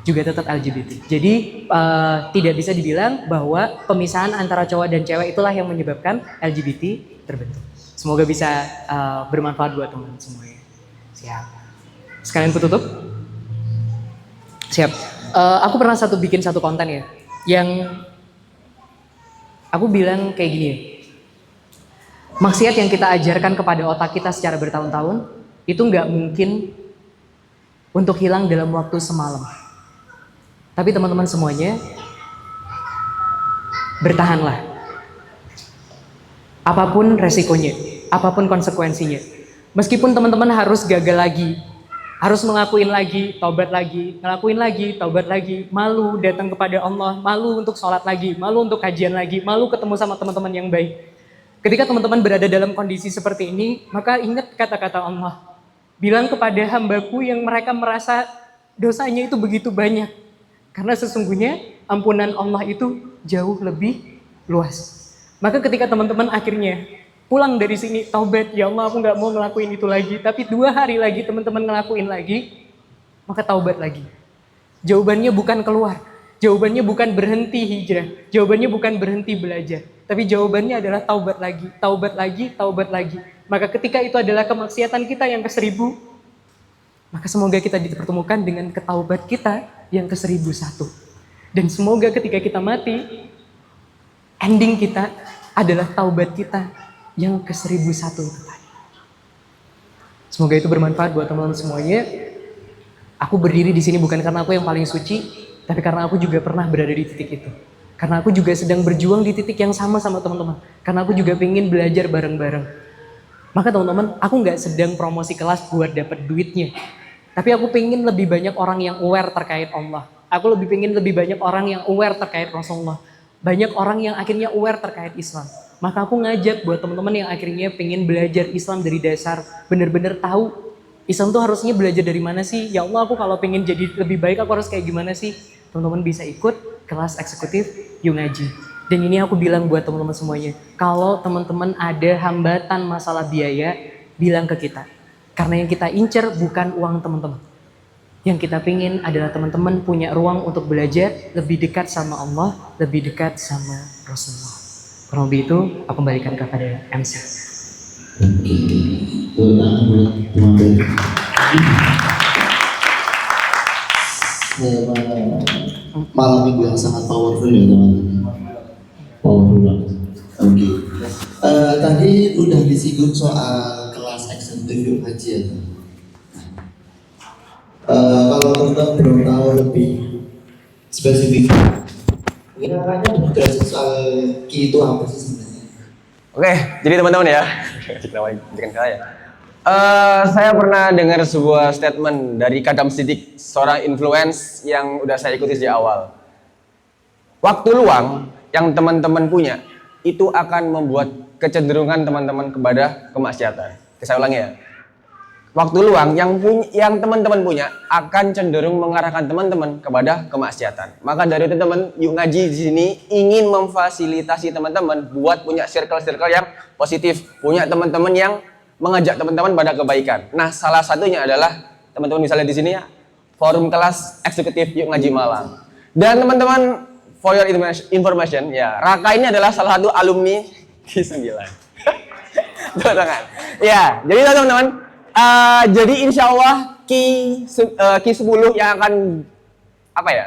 Juga tetap LGBT. Jadi tidak bisa dibilang bahwa pemisahan antara cowok dan cewek itulah yang menyebabkan LGBT terbentuk. Semoga bisa bermanfaat buat teman-teman semuanya. Siap. Sekalian aku tutup. Siap. Aku pernah bikin satu konten ya, yang Aku bilang kayak gini, maksiat yang kita ajarkan kepada otak kita secara bertahun-tahun itu nggak mungkin untuk hilang dalam waktu semalam. Tapi teman-teman semuanya, bertahanlah. Apapun resikonya, apapun konsekuensinya. Meskipun teman-teman harus gagal lagi, harus ngelakuin lagi, taubat lagi, ngelakuin lagi, taubat lagi, malu datang kepada Allah, malu untuk sholat lagi, malu untuk kajian lagi, malu ketemu sama teman-teman yang baik. Ketika teman-teman berada dalam kondisi seperti ini, maka ingat kata-kata Allah. Bilang kepada hambaku yang mereka merasa dosanya itu begitu banyak. Karena sesungguhnya ampunan Allah itu jauh lebih luas. Maka ketika teman-teman akhirnya pulang dari sini, taubat, ya Allah aku gak mau ngelakuin itu lagi. Tapi 2 hari lagi teman-teman ngelakuin lagi, maka taubat lagi. Jawabannya bukan keluar. Jawabannya bukan berhenti hijrah. Jawabannya bukan berhenti belajar. Tapi jawabannya adalah taubat lagi, taubat lagi, taubat lagi. Maka ketika itu adalah kemaksiatan kita yang ke-1000, maka semoga kita dipertemukan dengan ketaubat kita yang ke-1001. Dan semoga ketika kita mati, ending kita adalah taubat kita yang ke-1001 itu tadi. Semoga itu bermanfaat buat teman-teman semuanya. Aku berdiri di sini bukan karena aku yang paling suci, tapi karena aku juga pernah berada di titik itu. Karena aku juga sedang berjuang di titik yang sama teman-teman. Karena aku juga pengen belajar bareng-bareng. Maka teman-teman, aku nggak sedang promosi kelas buat dapat duitnya. Tapi aku pengen lebih banyak orang yang aware terkait Allah. Aku lebih pengen lebih banyak orang yang aware terkait Rasulullah. Banyak orang yang akhirnya aware terkait Islam. Maka aku ngajak buat teman-teman yang akhirnya pengen belajar Islam dari dasar, bener-bener tahu Islam tuh harusnya belajar dari mana sih? Ya Allah, aku kalau pengen jadi lebih baik aku harus kayak gimana sih? Teman-teman bisa ikut kelas eksekutif Yuk Ngaji. Dan ini aku bilang buat teman-teman semuanya, kalau teman-teman ada hambatan masalah biaya, bilang ke kita. Karena yang kita incer bukan uang teman-teman. Yang kita pingin adalah teman-teman punya ruang untuk belajar lebih dekat sama Allah, lebih dekat sama Rasulullah. Kurang lebih itu aku kembalikan kepada MC. Malam minggu yang sangat powerful ya teman-teman. Powerful banget. Oke. Tadi udah disinggung soal kelas eksekutif Yuk Ngaji ya. Kalau teman-teman belum tahu lebih spesifik, kira-kira belajar soal Ki itu apa sih sebenarnya? Oke, jadi teman-teman ya. Saya pernah dengar sebuah statement dari Kadam Siddiq, seorang influence yang udah saya ikuti sejak awal. Waktu luang yang teman-teman punya itu akan membuat kecenderungan teman-teman kepada kemaksiatan. Saya ulangi ya. Waktu luang yang teman-teman punya akan cenderung mengarahkan teman-teman kepada kemaksiatan. Maka dari itu teman Yuk Ngaji di sini ingin memfasilitasi teman-teman buat punya circle-circle yang positif, punya teman-teman yang mengajak teman-teman pada kebaikan. Nah, salah satunya adalah teman-teman bisa lihat di sini ya, forum kelas eksekutif Yuk Ngaji Malang. Dan teman-teman, for your information, ya, Raka ini adalah salah satu alumni Ki9. Tuh, tangan. Ya, jadi teman-teman, jadi insya Allah Ki10 yang akan apa ya?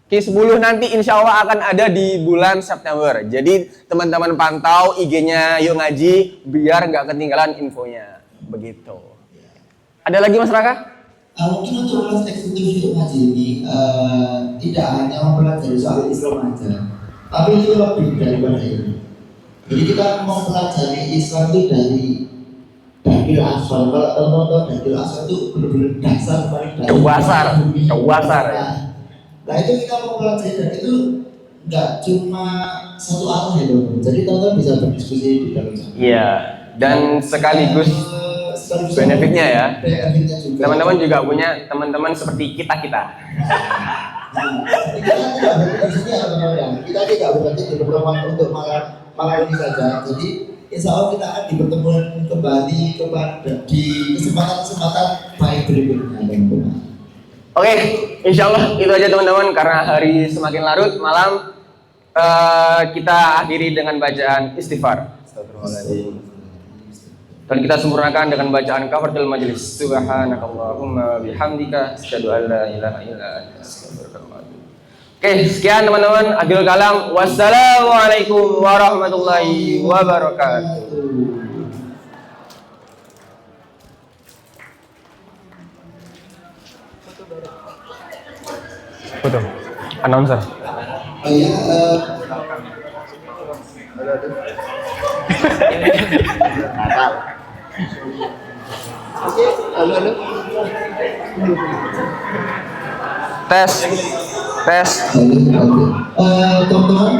Ki10 nanti insya Allah akan ada di bulan September. Jadi teman-teman pantau IG-nya Yuk Ngaji biar nggak ketinggalan infonya. Begitu. Ada lagi Mas Raka? Mungkin untuk kelas eksekutif Yuk Ngaji ini tidak hanya mempelajari soal Islam aja, tapi itu lebih daripada itu. Jadi kita mempelajari Islam itu dari Dakil Aswar. Kalau teman-teman tahu Dakil Aswar itu benar-benar dasar paling Dasar. Nah itu kita mempelajari dan itu nggak cuma satu arah ya teman-teman. Jadi teman-teman bisa berdiskusi di dalam sana. Iya. Dan sekaligus benefitnya ya. Benefitnya juga. Teman-teman juga punya teman-teman seperti kita. Kita tidak berhenti di sini ya teman-teman. Kita tidak berhenti di pertemuan untuk malam ini saja. Jadi insya Allah kita akan dipertemuan kembali di kesempatan-kesempatan baik berikutnya teman-teman. Oke, insya Allah itu aja teman-teman. Karena hari semakin larut malam, kita akhiri dengan bacaan istighfar. Astagfirullahaladzim. Dan kita sempurnakan dengan bacaan kafaratul majlis. Subhanakallahumma bihamdika asyhadu an la ilaha illa anta astaghfiruka wa atubu ilaik. Oke, sekian teman-teman. Akhirul kalam. Wassalamualaikum warahmatullahi wabarakatuh. Betul. Announcer. Oh ya, Tes. teman-teman,